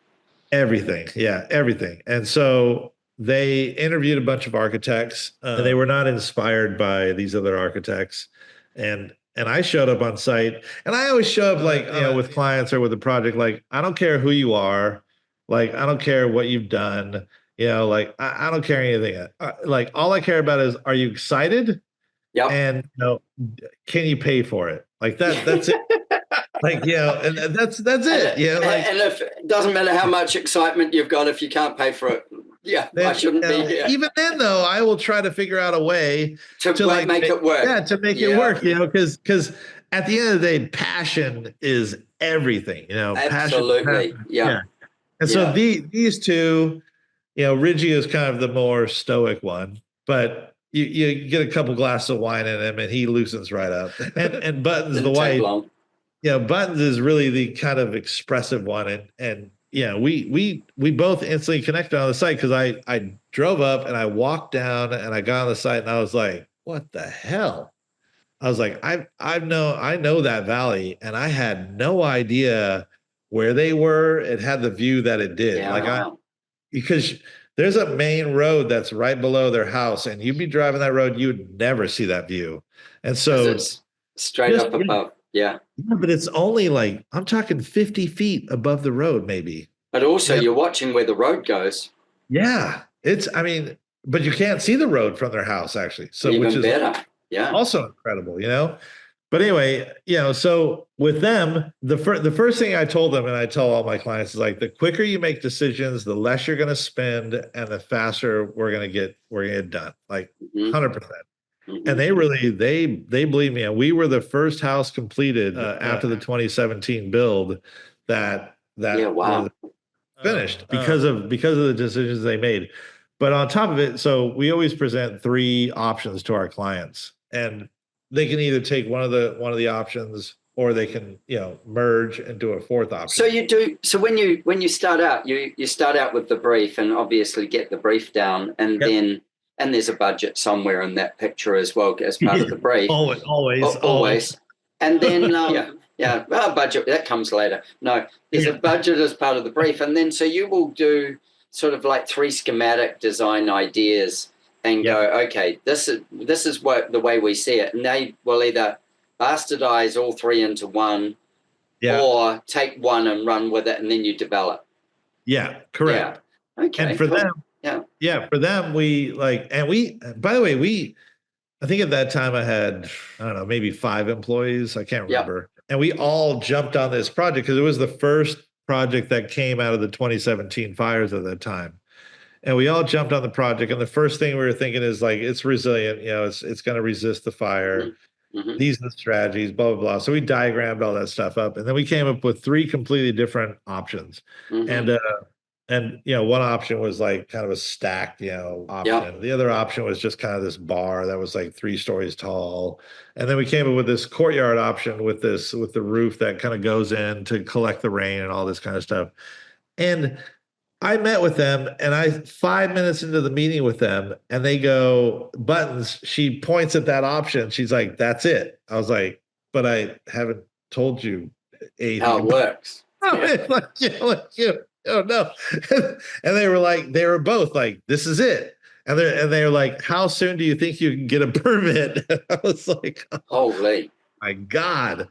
Everything. Yeah, everything. And so they interviewed a bunch of architects. And they were not inspired by these other architects. And I showed up on site, and I always show up with clients or with a project, like, I don't care who you are. Like, I don't care what you've done. I don't care anything. Like, all I care about is, are you excited? Yeah. And, can you pay for it? Like that's it. Like, and that's it. And if it doesn't matter how much excitement you've got, if you can't pay for it, I shouldn't be here. Even then, though, I will try to figure out a way to make it work. Yeah, to make it work, because at the end of the day, passion is everything, Absolutely. Passion. Yeah. And so these two, Ridgie is kind of the more stoic one, but you get a couple glasses of wine in him and he loosens right up. And Buttons, the wife, Buttons is really the kind of expressive one. And we both instantly connected on the site, because I drove up and I walked down and I got on the site and I was like, what the hell? I was like, I know that valley, and I had no idea where they were. It had the view that it did. Because there's a main road that's right below their house, and you'd be driving that road, you would never see that view. And so it's straight up above. Yeah. But it's only I'm talking 50 feet above the road, maybe. But also you're watching where the road goes. Yeah. But you can't see the road from their house, actually. So even which is better. Yeah. Also incredible, But anyway, so with them, the first thing I told them, and I tell all my clients, is like, the quicker you make decisions, the less you're going to spend, and the faster we're going to get done. Like 100%. And they really, they believe me. And we were the first house completed after the 2017 build that was finished because of the decisions they made. But on top of it, so we always present 3 options to our clients, and they can either take one of the options, or they can, merge into a 4th option. So you do. So when you start out, you start out with the brief, and obviously get the brief down, and then. And there's a budget somewhere in that picture as well as part of the brief. Always. And then, budget, that comes later. No, there's a budget as part of the brief. And then, so you will do sort of like 3 schematic design ideas and go, okay, this is what the way we see it. And they will either bastardize all 3 into one, or take one and run with it and then you develop. Yeah, correct. Yeah. Okay. And for them, for them, we by the way, I think at that time I had, I don't know, maybe 5 employees. I can't remember. Yep. And we all jumped on this project because it was the first project that came out of the 2017 fires at that time. And we all jumped on the project. And the first thing we were thinking is like, it's resilient, it's going to resist the fire. Mm-hmm. These are the strategies, blah, blah, blah. So we diagrammed all that stuff up. And then we came up with 3 completely different options. Mm-hmm. And one option was like kind of a stacked, option. Yep. The other option was just kind of this bar that was like 3 stories tall. And then we came up with this courtyard option with the roof that kind of goes in to collect the rain and all this kind of stuff. And I met with them, and 5 minutes into the meeting with them, and they go, buttons. She points at that option. She's like, that's it. I was like, but I haven't told you how it works. Oh no. And they were both like, this is it. And they were like, how soon do you think you can get a permit? I was like, holy my God.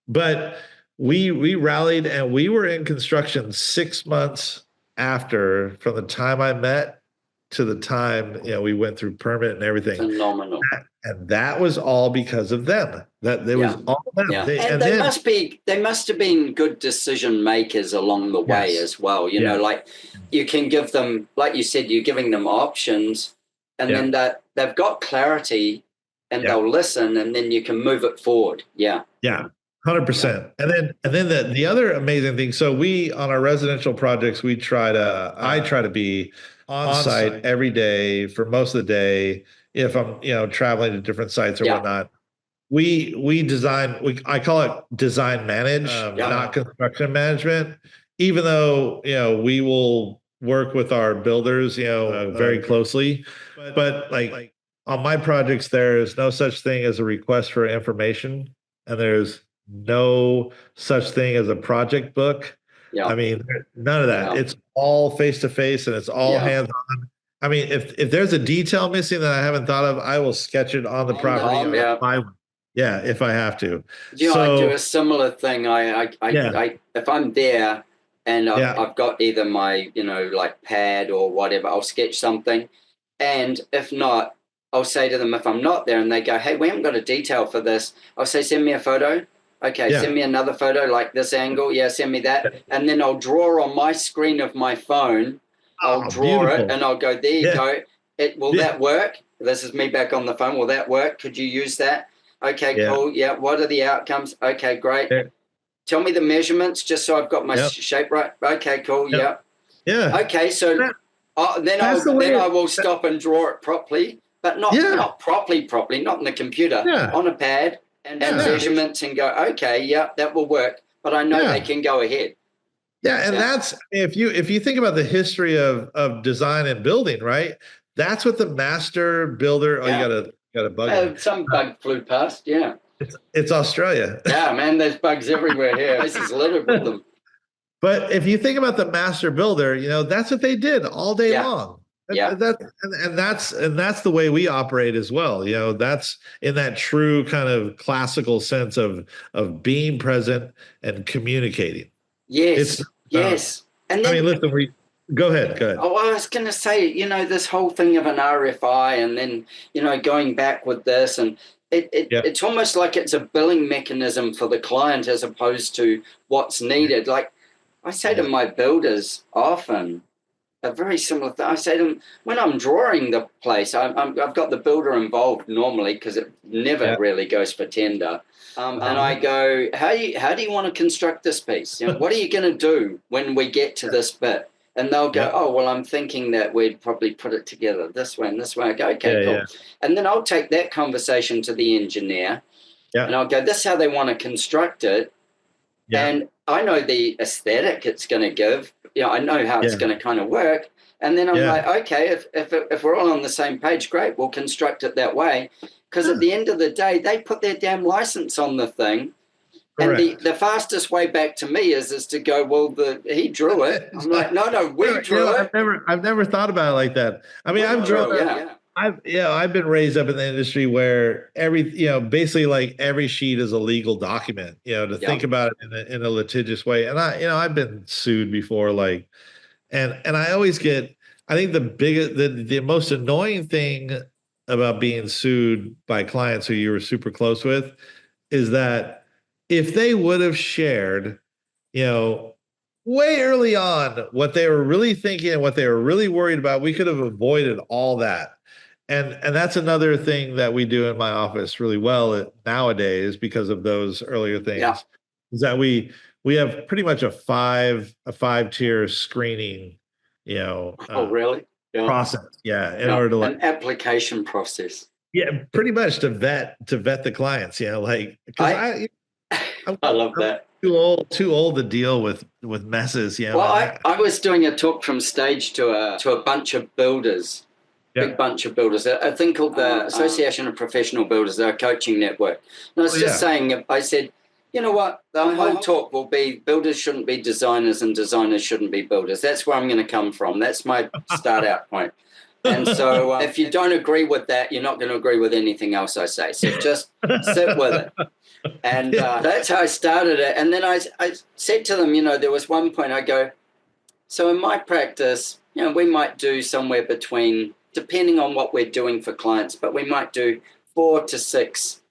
But we rallied, and we were in construction 6 months after, from the time I met to the time, we went through permit and everything. Phenomenal. And that was all because of them. That there was all them. Yeah. They must have been good decision makers along the way as well. You know, like you can give them, like you said, you're giving them options, and then they've got clarity, and they'll listen, and then you can move it forward. Yeah. Yeah. 100%. And then the other amazing thing. So we, on our residential projects, I try to be on site every day for most of the day. If I'm, traveling to different sites or whatnot, we design, I call it design manage, not construction management, even though, we will work with our builders, very closely, but like on my projects, there is no such thing as a request for information, and there's no such thing as a project book. I mean, none of that. It's all face-to-face, and it's all hands-on. I mean, if there's a detail missing that I haven't thought of, I will sketch it on the property. If I have to. I do a similar thing. I if I'm there and I've got either my, like pad or whatever, I'll sketch something. And if not, I'll say to them, if I'm not there and they go, hey, we haven't got a detail for this, I'll say, send me a photo. Okay, send me another photo like this angle. Yeah, send me that. And then I'll draw on my screen of my phone. I'll draw it and I'll go, there you go. Will that work? This is me back on the phone. Will that work? Could you use that? Okay, cool. Yeah. What are the outcomes? Okay, great. Tell me the measurements just so I've got my shape right. Okay, cool. Yeah. Okay, so then I will stop and draw it properly, but not properly, not in the computer, on a pad and measurements, and go, okay, that will work. But I know they can go ahead. Yeah, and that's if you think about the history of design and building, right? That's what the master builder. Oh, you got a bug. Some bug flew past. Yeah, it's Australia. Yeah, man, there's bugs everywhere here. This is littered with them. But if you think about the master builder, that's what they did all day long. And that's the way we operate as well. That's in that true kind of classical sense of being present and communicating. Yes. And then, listen, go ahead. Oh, I was going to say, this whole thing of an RFI, and then, going back with this, and it's almost like it's a billing mechanism for the client as opposed to what's needed. Like I say to my builders often, a very similar thing. I say to them, when I'm drawing the place, I've got the builder involved normally because it never really goes for tender. And I go, how do you want to construct this piece? What are you going to do when we get to this bit? And they'll go, oh, well, I'm thinking that we'd probably put it together this way and this way. I go, okay, cool. And then I'll take that conversation to the engineer, and I'll go, this is how they want to construct it. And I know the aesthetic it's going to give. I know how it's going to kind of work. And then I'm like, okay, if we're all on the same page, great, we'll construct it that way. Because at the end of the day, they put their damn license on the thing. Correct. And the fastest way back to me is to go, well, he drew it. I'm like, no, we drew it. I've never thought about it like that. I mean, I've I've been raised up in the industry where basically like every sheet is a legal document, to think about it in a litigious way. And I've been sued before, like, and I always I think the most annoying thing about being sued by clients who you were super close with is that if they would have shared, way early on what they were really thinking and what they were really worried about, we could have avoided all that. And that's another thing that we do in my office really well nowadays because of those earlier things, is that we have pretty much a five tier screening, really? process. Yeah. In order to an application process. Yeah, pretty much to vet the clients, like, because I love that. Too old to deal with messes. Well, I was doing a talk from stage to a bunch of builders. Big bunch of builders, a thing called the Association of Professional Builders, they're a coaching network. And I was just saying, I said, you know what, the whole talk will be builders shouldn't be designers and designers shouldn't be builders. That's where I'm going to come from. That's my start out point. And so if you don't agree with that, you're not going to agree with anything else I say. So just sit with it. And that's how I started it. And then I said to them, there was one point I go, so in my practice, we might do somewhere between, depending on what we're doing for clients, but we might do 4 to 6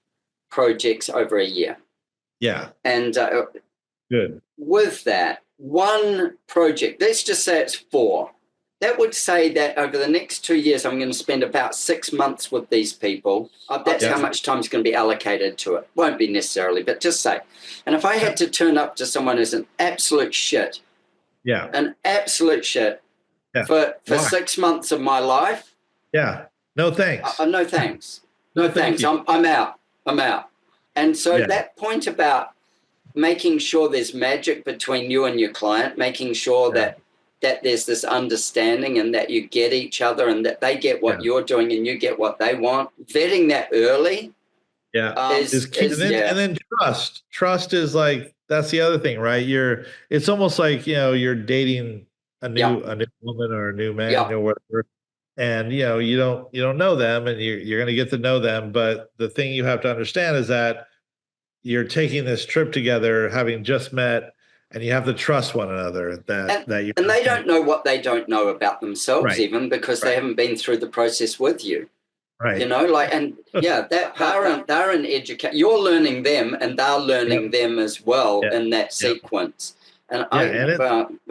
projects over a year. Yeah. And good. With that, one project, let's just say it's 4. That would say that over the next 2 years, I'm going to spend about 6 months with these people. That's how much time is going to be allocated to it. Won't be necessarily, but just say. And if I had to turn up to someone who's an absolute shit, for 6 months of my life, no thanks. No thanks. No thanks. I'm out. And so that point about making sure there's magic between you and your client, making sure that there's this understanding and that you get each other and that they get what you're doing and you get what they want. Vetting that early. Is key. And then trust is like, that's the other thing, right? It's almost like, you're dating a new woman or a new man or whatever. And, you don't know them and you're going to get to know them. But the thing you have to understand is that you're taking this trip together, having just met, and you have to trust one another and they don't know what they don't know about themselves, even because they haven't been through the process with you. Right. They're an educator. You're learning them and they're learning them as well in that sequence. And I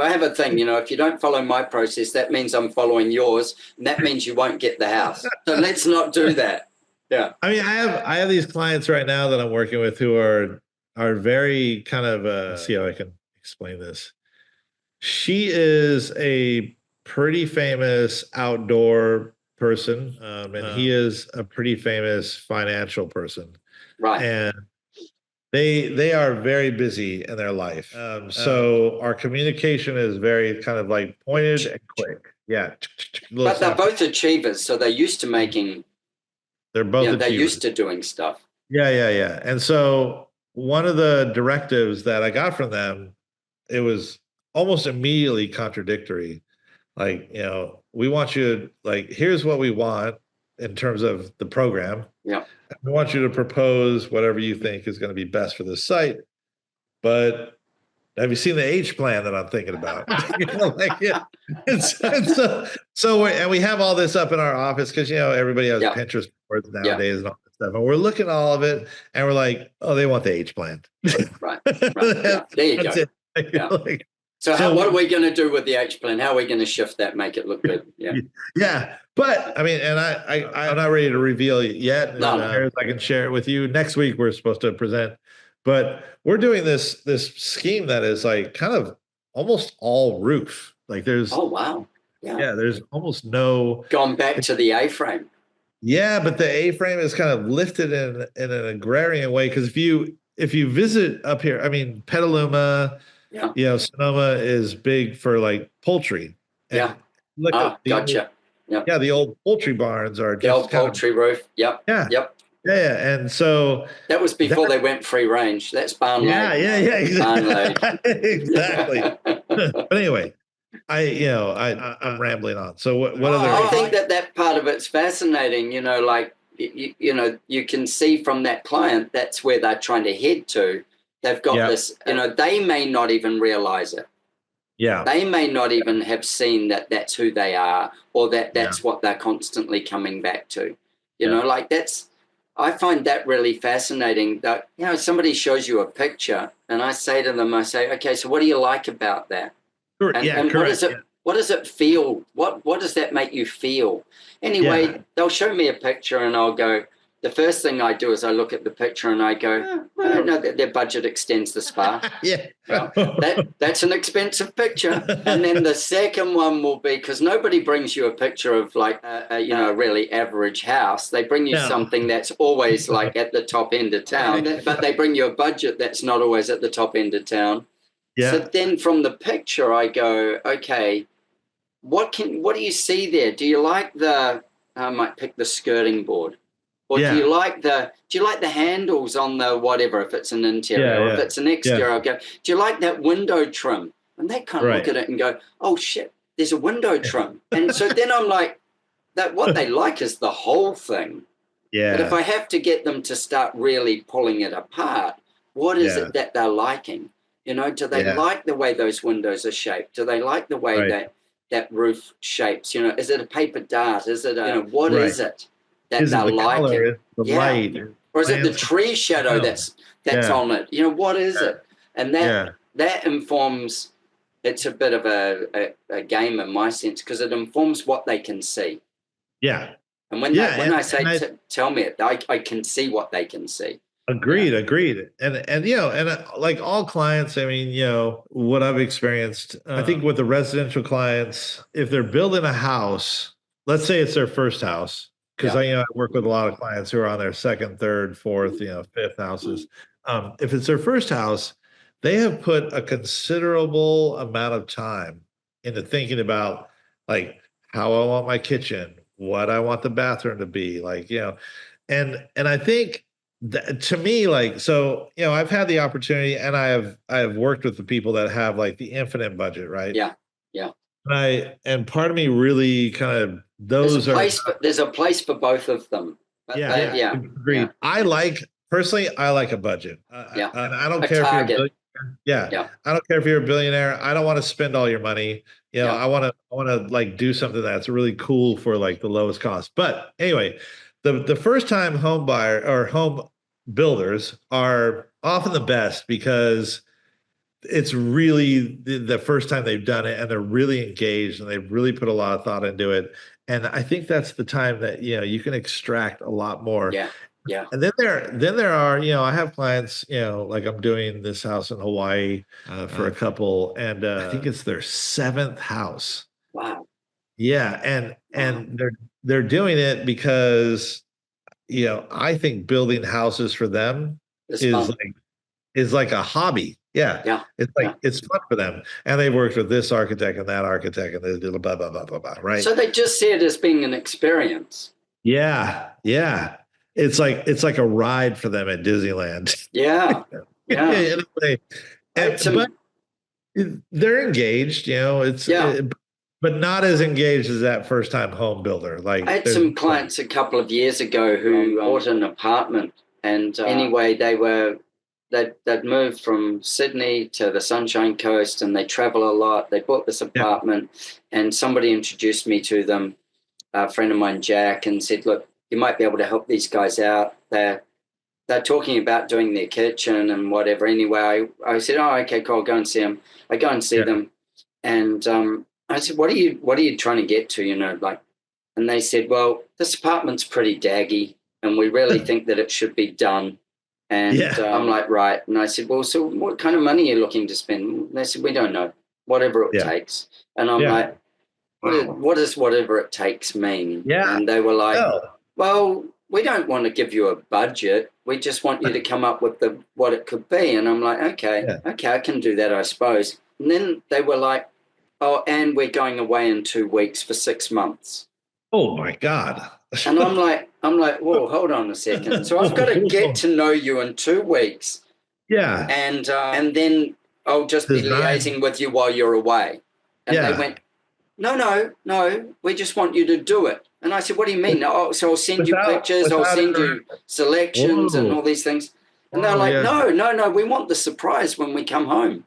have a thing, if you don't follow my process, that means I'm following yours, and that means you won't get the house. So let's not do that. Yeah. I mean, I have these clients right now that I'm working with who are very kind of let's see how I can explain this. She is a pretty famous outdoor person, and he is a pretty famous financial person. Right. And they are very busy in their life. So our communication is very kind of like pointed and quick. Yeah. But they're both achievers, so they're used to making. They're both they're used to doing stuff. Yeah. And so one of the directives that I got from them, it was almost immediately contradictory. Like, we want you to, like, here's what we want in terms of the program. Yeah. We want you to propose whatever you think is going to be best for this site. But have you seen the H plan that I'm thinking about? And we have all this up in our office because, everybody has Pinterest boards nowadays and all that stuff. And we're looking at all of it and we're like, oh, they want the H plan. Right. There you go. So what are we going to do with the H plan? How are we going to shift that, make it look good? Yeah. But I mean, and I'm not ready to reveal it yet. No. I can share it with you. Next week, we're supposed to present. But we're doing this scheme that is like kind of almost all roof. Like there's there's almost no gone back to the A-frame. Yeah, but the A-frame is kind of lifted in an agrarian way because if you visit up here, I mean, Petaluma, Sonoma is big for like poultry. And look at gotcha. Yeah, the old poultry barns are the old poultry roof. Yep. Yeah. Yep. Yeah, and so that was before they went free range. That's barn laid. Yeah, exactly. Exactly. But anyway, I'm rambling on. So what other? I think that part of it's fascinating. Like you can see from that client that's where they're trying to head to. They've got this. They may not even realize it. Yeah, they may not even have seen that that's who they are, or that's what they're constantly coming back to. Like I find that really fascinating. That somebody shows you a picture, and I say to them, okay, so what do you like about that? Sure. And correct. What does it feel? What does that make you feel? Anyway, they'll show me a picture, and I'll go. The first thing I do is I look at the picture and I go, I don't know that their budget extends this far. That's an expensive picture. And then the second one will be, because nobody brings you a picture of like a really average house. They bring you something that's always like at the top end of town, but they bring you a budget that's not always at the top end of town. Yeah. So then from the picture I go, okay, what do you see there? Do you like I might pick the skirting board. Or do you like the handles on the whatever, if it's an interior or if it's an exterior? I'll go, do you like that window trim? And they kind of look at it and go, oh shit, there's a window trim. And so then I'm like, what they like is the whole thing. Yeah. But if I have to get them to start really pulling it apart, what is it that they're liking? Do they like the way those windows are shaped? Do they like the way that roof shapes? Is it a paper dart? Is it what is it? That they're liking, the light, or is it the tree shadow that's on it? What is it? And that informs. It's a bit of a game in my sense, because it informs what they can see. Yeah. And when I say tell me it, I can see what they can see. Agreed. And like all clients, I mean, what I've experienced, I think with the residential clients, if they're building a house, let's say it's their first house. Because I work with a lot of clients who are on their second, third, fourth, fifth houses. If it's their first house, they have put a considerable amount of time into thinking about like how I want my kitchen, what I want the bathroom to be, like, and I think that, to me, like, so I've had the opportunity, and I have worked with the people that have like the infinite budget, right? Yeah. And part of me really kind of there's a place for both of them. Agreed. Yeah. I like a budget. And I don't care if you're I don't care if you're a billionaire. I don't want to spend all your money. I want to like do something that's really cool for like the lowest cost. But anyway, the first time home buyer or home builders are often the best, because it's really the first time they've done it, and they're really engaged, and they've really put a lot of thought into it. And I think that's the time that, you can extract a lot more. Yeah. And then there are, I have clients, like I'm doing this house in Hawaii for a couple, and I think it's their 7th house. Wow. Yeah. And they're doing it because, I think building houses for them is like a hobby. Yeah. It's like it's fun for them, and they worked with this architect and that architect, and they did blah blah blah blah blah. Right. So they just see it as being an experience. Yeah. It's like a ride for them at Disneyland. Yeah. But they're engaged. But not as engaged as that first time home builder. Like, I had some clients a couple of years ago who bought an apartment, and anyway, they'd moved from Sydney to the Sunshine Coast, and they travel a lot. They bought this apartment, and somebody introduced me to them, a friend of mine, Jack, and said, look, you might be able to help these guys out. They're talking about doing their kitchen and whatever. Anyway, I said, oh, okay, cool, go and see them. I go and see them, and I said, what are you trying to get to, and they said, well, this apartment's pretty daggy, and we really think that it should be done. And I'm like, right. And I said, well, so what kind of money are you looking to spend? And they said, we don't know, whatever it takes. And I'm like, what does whatever it takes mean? Yeah. And they were like, well, we don't want to give you a budget. We just want you to come up with what it could be. And I'm like, okay, I can do that, I suppose. And then they were like, oh, and we're going away in 2 weeks for 6 months. Oh my God. And I'm like, whoa, hold on a second. So I've got to get to know you in 2 weeks. Yeah. And then I'll just be liaising with you while you're away. And they went, no, we just want you to do it. And I said, what do you mean? Oh, so I'll send you pictures, I'll send you selections and all these things. And they're like, no, we want the surprise when we come home.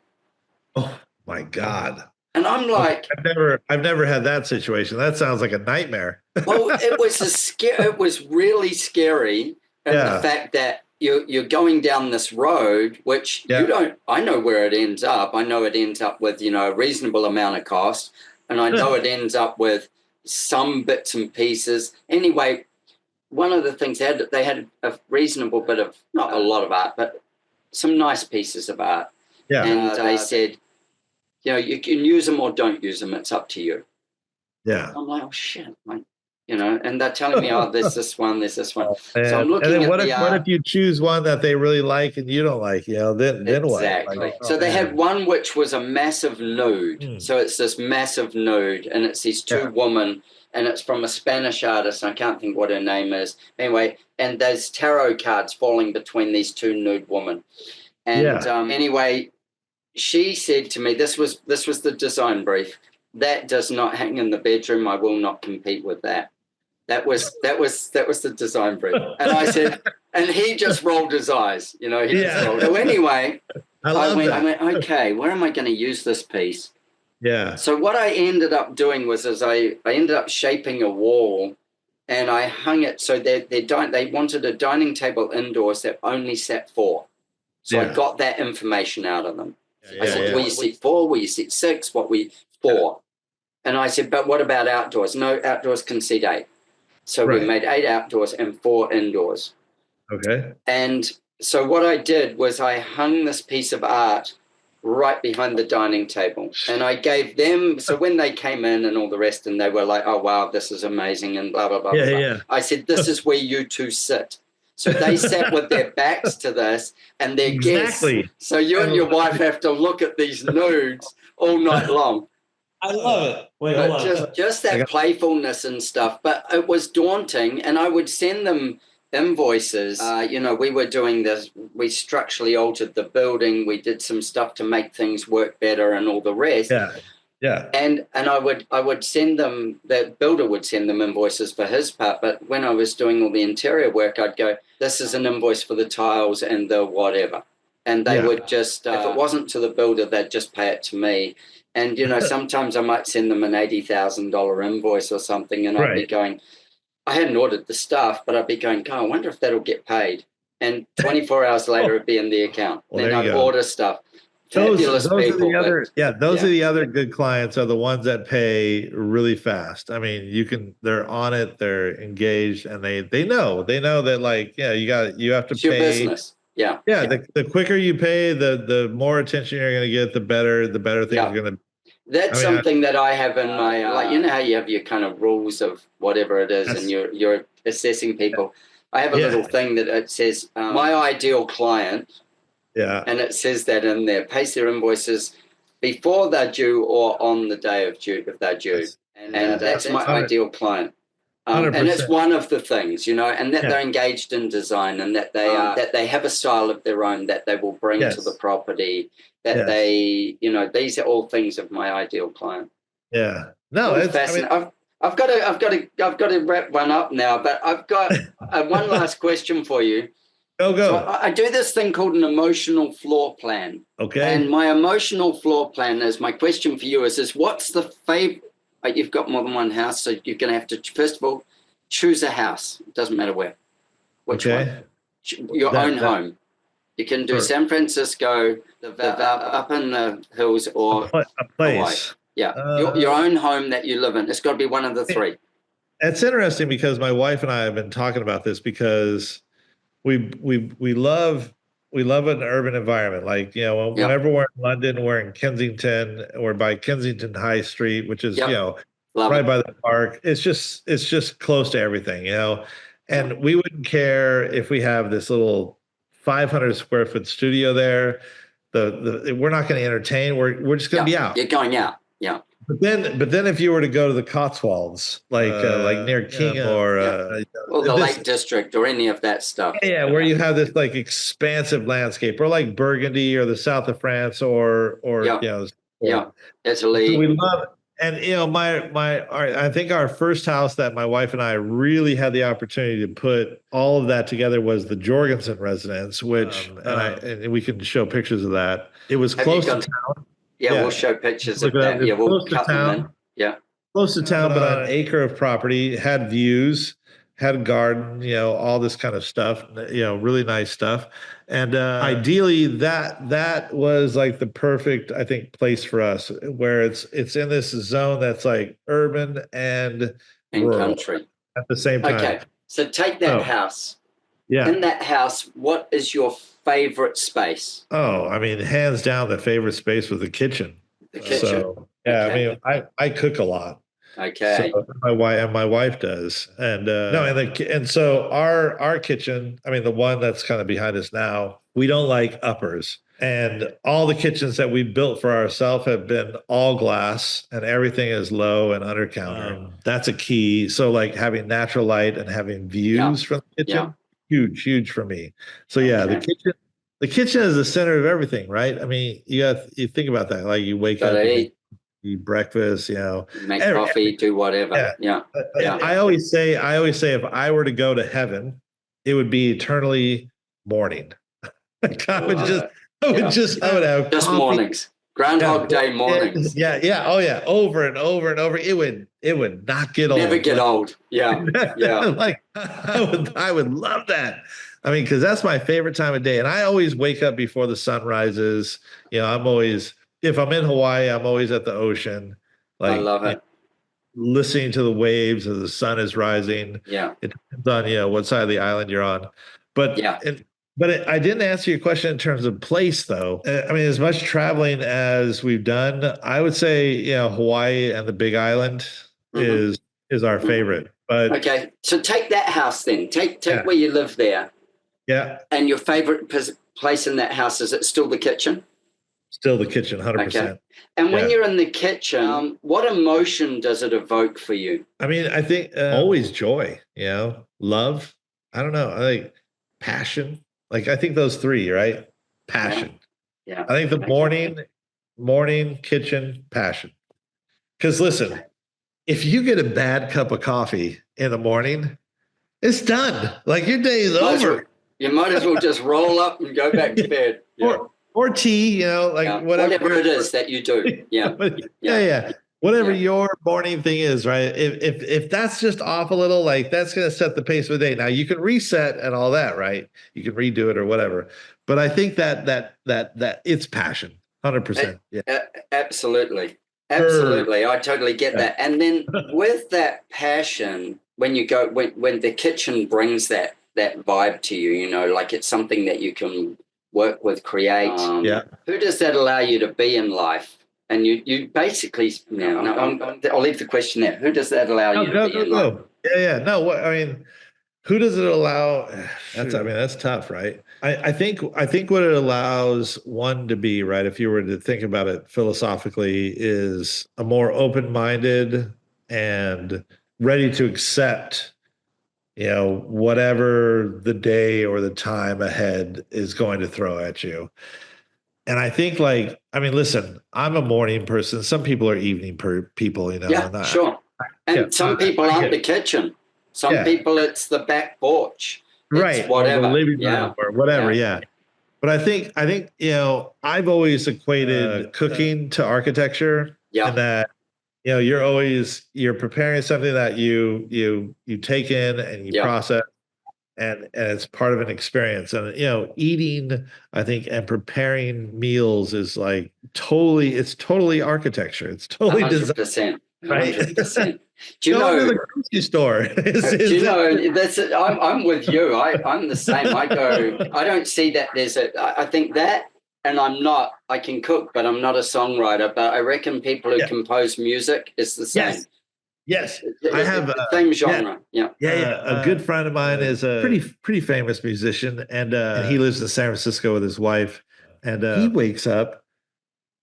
Oh my God. And I'm like, I've never had that situation. That sounds like a nightmare. Well, it was really scary. And the fact that you're going down this road, which I know where it ends up. I know it ends up with, a reasonable amount of cost. And I know it ends up with some bits and pieces. Anyway, one of the things they had a reasonable bit of, not a lot of art, but some nice pieces of art. Yeah. And they said, you can use them or don't use them. It's up to you. Yeah. I'm like, oh shit, and they're telling me, there's this one. So I'm looking at what if you choose one that they really like and you don't like, then what? Exactly. So they had one which was a massive nude. So it's this massive nude, and it's these two women, and it's from a Spanish artist, and I can't think what her name is. Anyway, and there's tarot cards falling between these two nude women. And anyway, she said to me, this was the design brief. That does not hang in the bedroom. I will not compete with that. That was the design brief. And I said, and he just rolled his eyes, just rolled. So anyway, I went, okay, where am I going to use this piece? Yeah. So what I ended up doing was I ended up shaping a wall, and I hung it so they wanted a dining table indoors that only sat 4. So I got that information out of them. I said, will you sit 4? Will you sit 6? What we 4? And I said, but what about outdoors? No, outdoors can seat 8. So we made 8 outdoors and 4 indoors. Okay. And so what I did was I hung this piece of art right behind the dining table. And I gave them, so when they came in and all the rest, and they were like, oh, wow, this is amazing, and blah, blah, blah, blah. Yeah. I said, this is where you two sit. So they sat with their backs to this and their guests. So you and your wife have to look at these nudes all night long. I love it. Wait, hold on. Just that playfulness and stuff. But it was daunting, and I would send them invoices. We were doing this. We structurally altered the building. We did some stuff to make things work better and all the rest. Yeah. And I would send them, the builder would send them invoices for his part. But when I was doing all the interior work, I'd go, this is an invoice for the tiles and the whatever. And they would just, if it wasn't to the builder, they'd just pay it to me. And, sometimes I might send them an $80,000 invoice or something, and I'd be going, I hadn't ordered the stuff, but I'd be going, God, I wonder if that'll get paid. And 24 hours later, it'd be in the account. Then I'd order stuff. Those are the other good clients, are the ones that pay really fast. I mean, they're on it, they're engaged, and they know that you have to it's pay. Your business. Yeah. The quicker you pay, the more attention you're going to get, the better things are going to. That's something that I have in my, how you have your kind of rules of whatever it is, and you're assessing people. I have a little thing that it says, my ideal client. Yeah. And it says that in there, pays their invoices before they're due or on the day of due, if they're due. And that's my ideal client. And it's one of the things, and that they're engaged in design, and that they have a style of their own that they will bring to the property, that they, these are all things of my ideal client. Yeah. No, it's fascinating. I've got to wrap one up now, but I've got one last question for you. Go. So I do this thing called an emotional floor plan. Okay. And my emotional floor plan is, my question for you is what's the favorite? You've got more than one house, so you're going to have to, first of all, choose a house. It doesn't matter where. Which one? Your own home. You can do San Francisco, up in the hills, or a place. Hawaii. Yeah, your own home that you live in. It's got to be one of the 3. It's interesting because my wife and I have been talking about this, because we love an urban environment. Like, whenever we're in London, we're in Kensington, or by Kensington High Street, which is, right by the park. It's just close to everything, and we wouldn't care if we have this little 500 square foot studio there. We're not going to entertain. We're just going to be out. You're going out. Yeah. But then if you were to go to the Cotswolds, like near Kingham or the Lake District or any of that stuff. Yeah, where you have this like expansive landscape, or like Burgundy or the south of France, or Italy. So And I think our first house that my wife and I really had the opportunity to put all of that together was the Jorgensen residence, which and we can show pictures of that. It was close to town. Yeah, we'll show pictures of that. Yeah, we'll cut them in. Yeah, close to town, but on an acre of property, had views, had a garden, all this kind of stuff, really nice stuff. And ideally that was like the perfect, I think, place for us, where it's in this zone that's like urban and rural country at the same time. Okay, so take that house. Yeah. In that house, what is your favorite space? Oh, I mean, hands down, the favorite space was the kitchen. The kitchen. So, yeah, okay. I mean, I cook a lot. Okay. So my wife does, and and so our kitchen, I mean, the one that's kind of behind us now, we don't like uppers, and all the kitchens that we built for ourselves have been all glass, and everything is low and under counter. That's a key. So like having natural light and having views from the kitchen, huge for me. So yeah, the kitchen is the center of everything, right? I mean, you think about that. Like you wake up. Eat breakfast, make coffee, do whatever. Yeah. I always say if I were to go to heaven, it would be eternally morning. I would have just coffee. Mornings. Groundhog Day mornings. Yeah. Oh yeah. Over and over and over. It would not get old. Never get old. Yeah. Yeah. Like I would love that. I mean, because that's my favorite time of day. And I always wake up before the sun rises. If I'm in Hawaii, I'm always at the ocean. I love it. Listening to the waves as the sun is rising. Yeah. It depends on, what side of the island you're on. But I didn't answer your question in terms of place, though. I mean, as much traveling as we've done, I would say, Hawaii and the Big Island is our favorite. But okay, so take that house then. Take where you live there. Yeah. And your favorite place in that house, is it still the kitchen? Still the kitchen, 100%. Okay. And when you're in the kitchen, what emotion does it evoke for you? I mean, I think always joy, love. I don't know. I think passion. Like, I think those three, right? Passion. Yeah. I think the morning, kitchen, passion. Because listen, if you get a bad cup of coffee in the morning, it's done. Like, your day is over. You might as well just roll up and go back to bed. Yeah. Or tea, whatever it is that you do. Yeah. Yeah. Whatever your morning thing is, right? If that's just off a little, like, that's going to set the pace of the day. Now you can reset and all that, right? You can redo it or whatever. But I think that it's passion, 100%. Yeah. Absolutely. I totally get that. And then with that passion, when you go, when the kitchen brings that vibe to you, like it's something that you can work with, create. Who does that allow you to be in life? And you basically, I'll leave the question there. Who does that allow you to be in life? Yeah. No, I mean, who does it allow? That's tough, right? I think what it allows one to be, right, if you were to think about it philosophically, is a more open-minded and ready to accept whatever the day or the time ahead is going to throw at you. And I think, listen, I'm a morning person. Some people are evening people, Yeah, sure. And some people aren't the kitchen. Some people, it's the back porch. Right. Whatever. Or the living room or whatever. Yeah. But I think, I've always equated cooking to architecture. Yeah. And that, you're preparing something that you take in and you process, and it's part of an experience. And eating, I think, and preparing meals is like it's totally architecture. It's totally 100%. Right? 100%. Do you know the grocery store? That's it. I'm with you. I'm the same. I don't see that I think that. And I can cook, but I'm not a songwriter. But I reckon people who compose music is the same. Yes. I have the same genre. Yeah. A good friend of mine is a pretty famous musician, and he lives in San Francisco with his wife. And he wakes up,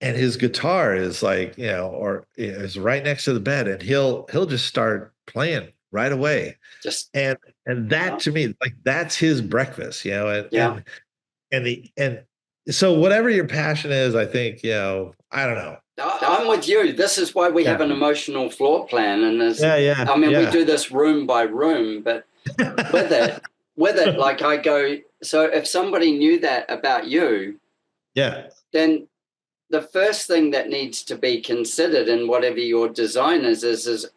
and his guitar is is right next to the bed, and he'll just start playing right away. And that to me, like, that's his breakfast, and so whatever your passion is, I think, I don't know. I'm with you. This is why we have an emotional floor plan. And we do this room by room, but with it, like I go, so if somebody knew that about you, then the first thing that needs to be considered in whatever your design is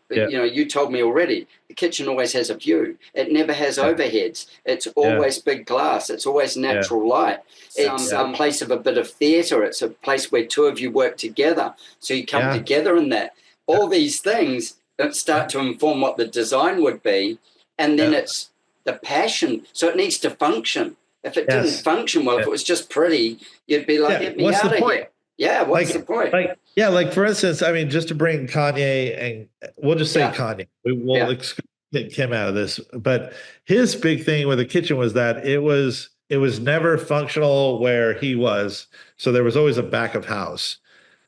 you told me already, the kitchen always has a view. It never has overheads. It's always big glass. It's always natural light. It's a place of a bit of theater. It's a place where two of you work together. So you come together in that. All these things start to inform what the design would be. And then it's the passion. So it needs to function. If it didn't function well, if it was just pretty, you'd be like, get me out of here. Yeah, what's the point? Like for instance, I mean, just to bring Kanye, and we'll just say Kanye. We will exclude him out of this. But his big thing with the kitchen was that it was never functional where he was. So there was always a back of house.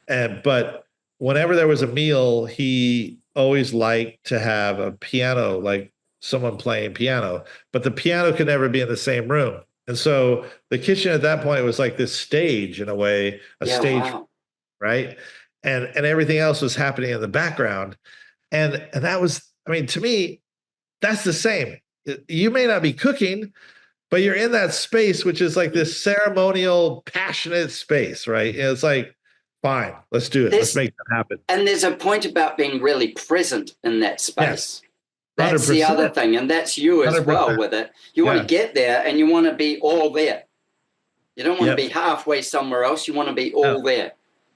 But whenever there was a meal, he always liked to have a piano, like someone playing piano. But the piano could never be in the same room. And so the kitchen at that point was like this stage in a way, stage, right? And everything else was happening in the background. And that was, I mean, to me, that's the same. You may not be cooking, but you're in that space, which is like this ceremonial, passionate space, right? And it's like, fine, let's do it. Let's make that happen. And there's a point about being really present in that space. Yes. That's 100%. The other thing, and that's you as 100%. Well with it. You want to get there and you want to be all there. You don't want to be halfway somewhere else. You want to be all there.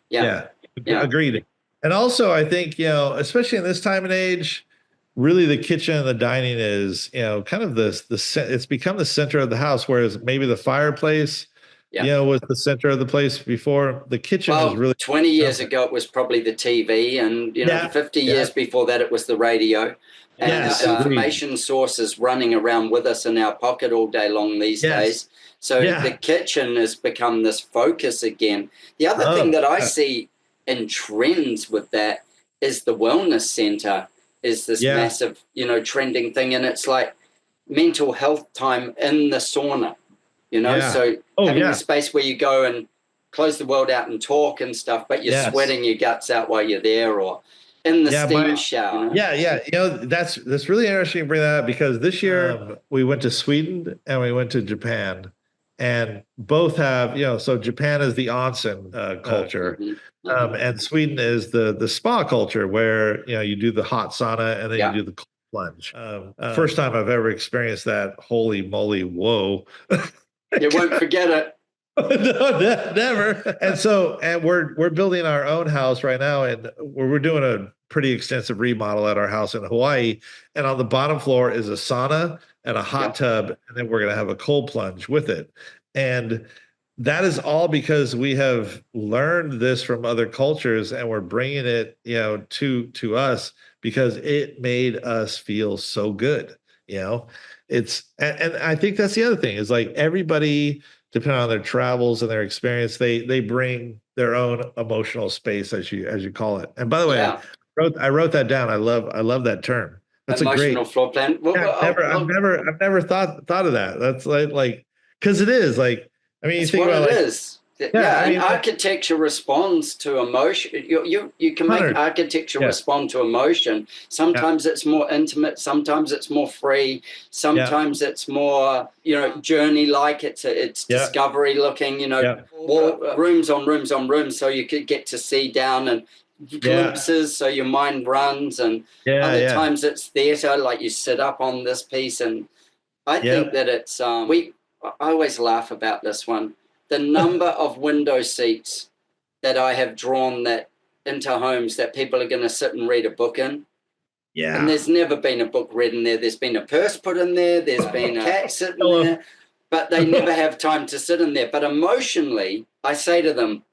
Yeah. Agreed. And also, I think, especially in this time and age, really the kitchen and the dining is, kind of it's become the center of the house, whereas maybe the fireplace, was the center of the place before. The kitchen was really 20 years ago, it was probably the TV, and 50 years before that, it was the radio. And information sources running around with us in our pocket all day long these days. So the kitchen has become this focus again. The other thing that I see in trends with that is the wellness center is this massive, trending thing. And it's like mental health time in the sauna, so having a space where you go and close the world out and talk and stuff, but you're sweating your guts out while you're there, or in the steam shower. That's really interesting to bring that up, because this year we went to Sweden and we went to Japan, and both have, so Japan is the onsen culture, and Sweden is the spa culture, where you do the hot sauna and then you do the cold plunge. First time I've ever experienced that. Holy moly, whoa! You won't forget it. No, never. And we're building our own house right now, and we're doing a pretty extensive remodel at our house in Hawaii. And on the bottom floor is a sauna and a hot tub, and then we're going to have a cold plunge with it. And that is all because we have learned this from other cultures, and we're bringing it, to us, because it made us feel so good. It's and I think that's the other thing, is like everybody, depending on their travels and their experience, they bring their own emotional space, as you call it. And by the way, I wrote that down. I love that term. That's emotional a great floor plan. I've never thought of that. That's like because it is like, I mean, you think about it is. Architecture responds to emotion. You can make architecture respond to emotion. Sometimes it's more intimate. Sometimes it's more free. Sometimes it's more, journey-like. It's discovery looking. Rooms on rooms on rooms, so you could get to see down and glimpses, so your mind runs. And other times it's theater, like you sit up on this piece. And I think that it's I always laugh about this one. The number of window seats that I have drawn that into homes that people are going to sit and read a book in. Yeah. And there's never been a book read in there. There's been a purse put in there. There's been a cat sitting there, but they never have time to sit in there. But emotionally, I say to them,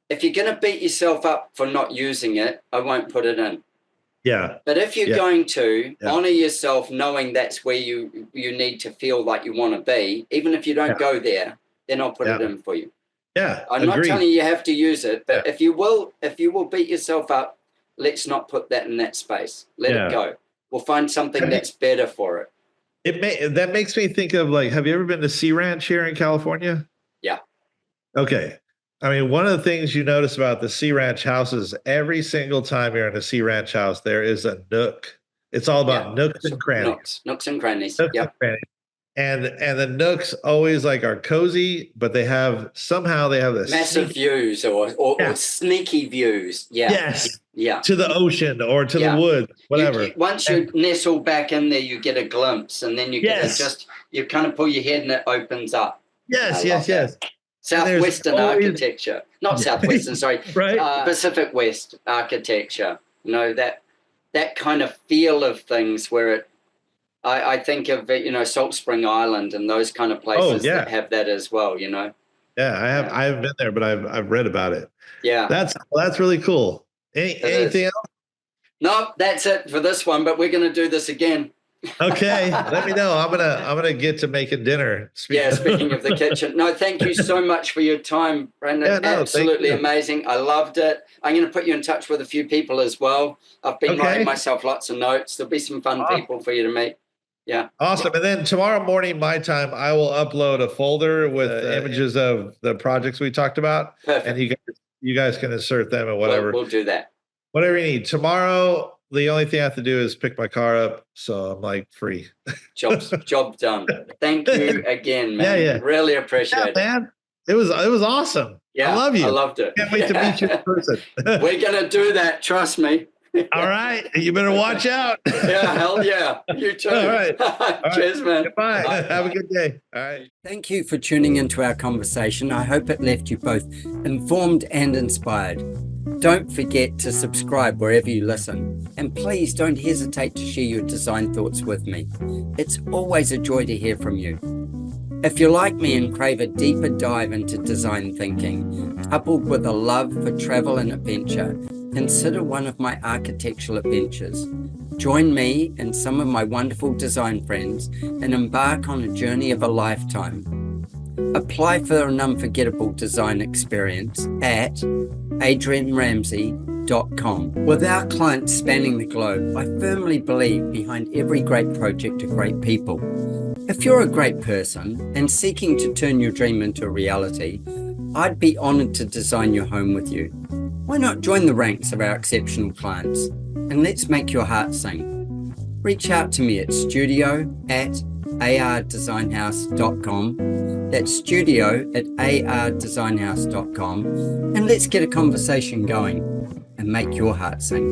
if you're going to beat yourself up for not using it, I won't put it in. Yeah. But if you're going to honor yourself, knowing that's where you need to feel like you want to be, even if you don't go there, then I'll put it in for you. Yeah, I'm not telling you have to use it, but if you will beat yourself up, let's not put that in that space. Let it go. We'll find something that's better for it. That makes me think of, like, have you ever been to Sea Ranch here in California? Yeah. Okay. I mean, one of the things you notice about the Sea Ranch houses, every single time you're in a Sea Ranch house, there is a nook. It's all about nooks and crannies. Nooks and crannies. Nooks and crannies. And the nooks always like are cozy, but they have this massive views or sneaky views. Yeah. Yes. Yeah. To the ocean or to the woods, whatever. Once you nestle back in there, you get a glimpse, and then you get you kind of pull your head and it opens up. Yes. Southwestern architecture, not Southwestern, sorry, right? Pacific West architecture. You know, that kind of feel of things where I think of Salt Spring Island and those kind of places that have that as well. You know. Yeah, I haven't been there, but I've read about it. Yeah, that's really cool. Anything else? No, that's it for this one. But we're going to do this again. Okay, let me know. I'm gonna get to making dinner. Speaking of the kitchen, no, thank you so much for your time, Brandon. Absolutely amazing. I loved it. I'm going to put you in touch with a few people as well. I've been writing myself lots of notes. There'll be some fun people for you to meet. Yeah. Awesome. And then tomorrow morning, my time, I will upload a folder with images of the projects we talked about. Perfect. And you guys can insert them and whatever. We'll do that. Whatever you need. Tomorrow, the only thing I have to do is pick my car up. So I'm like free. Job done. Thank you again, man. Yeah. Really appreciate it. Man. It was awesome. Yeah. I love you. I loved it. Can't wait to meet you in person. We're going to do that. Trust me. All right. You better watch out. Yeah, hell yeah. You too. All right. Cheers, man. Goodbye. Have a good day. All right. Thank you for tuning into our conversation. I hope it left you both informed and inspired. Don't forget to subscribe wherever you listen. And please don't hesitate to share your design thoughts with me. It's always a joy to hear from you. If you're like me and crave a deeper dive into design thinking, coupled with a love for travel and adventure, consider one of my architectural adventures. Join me and some of my wonderful design friends and embark on a journey of a lifetime. Apply for an unforgettable design experience at adrianramsey.com. With our clients spanning the globe, I firmly believe behind every great project are great people. If you're a great person and seeking to turn your dream into a reality, I'd be honored to design your home with you. Why not join the ranks of our exceptional clients and let's make your heart sing? Reach out to me at studio@ardesignhouse.com. That's studio@ardesignhouse.com, and let's get a conversation going and make your heart sing.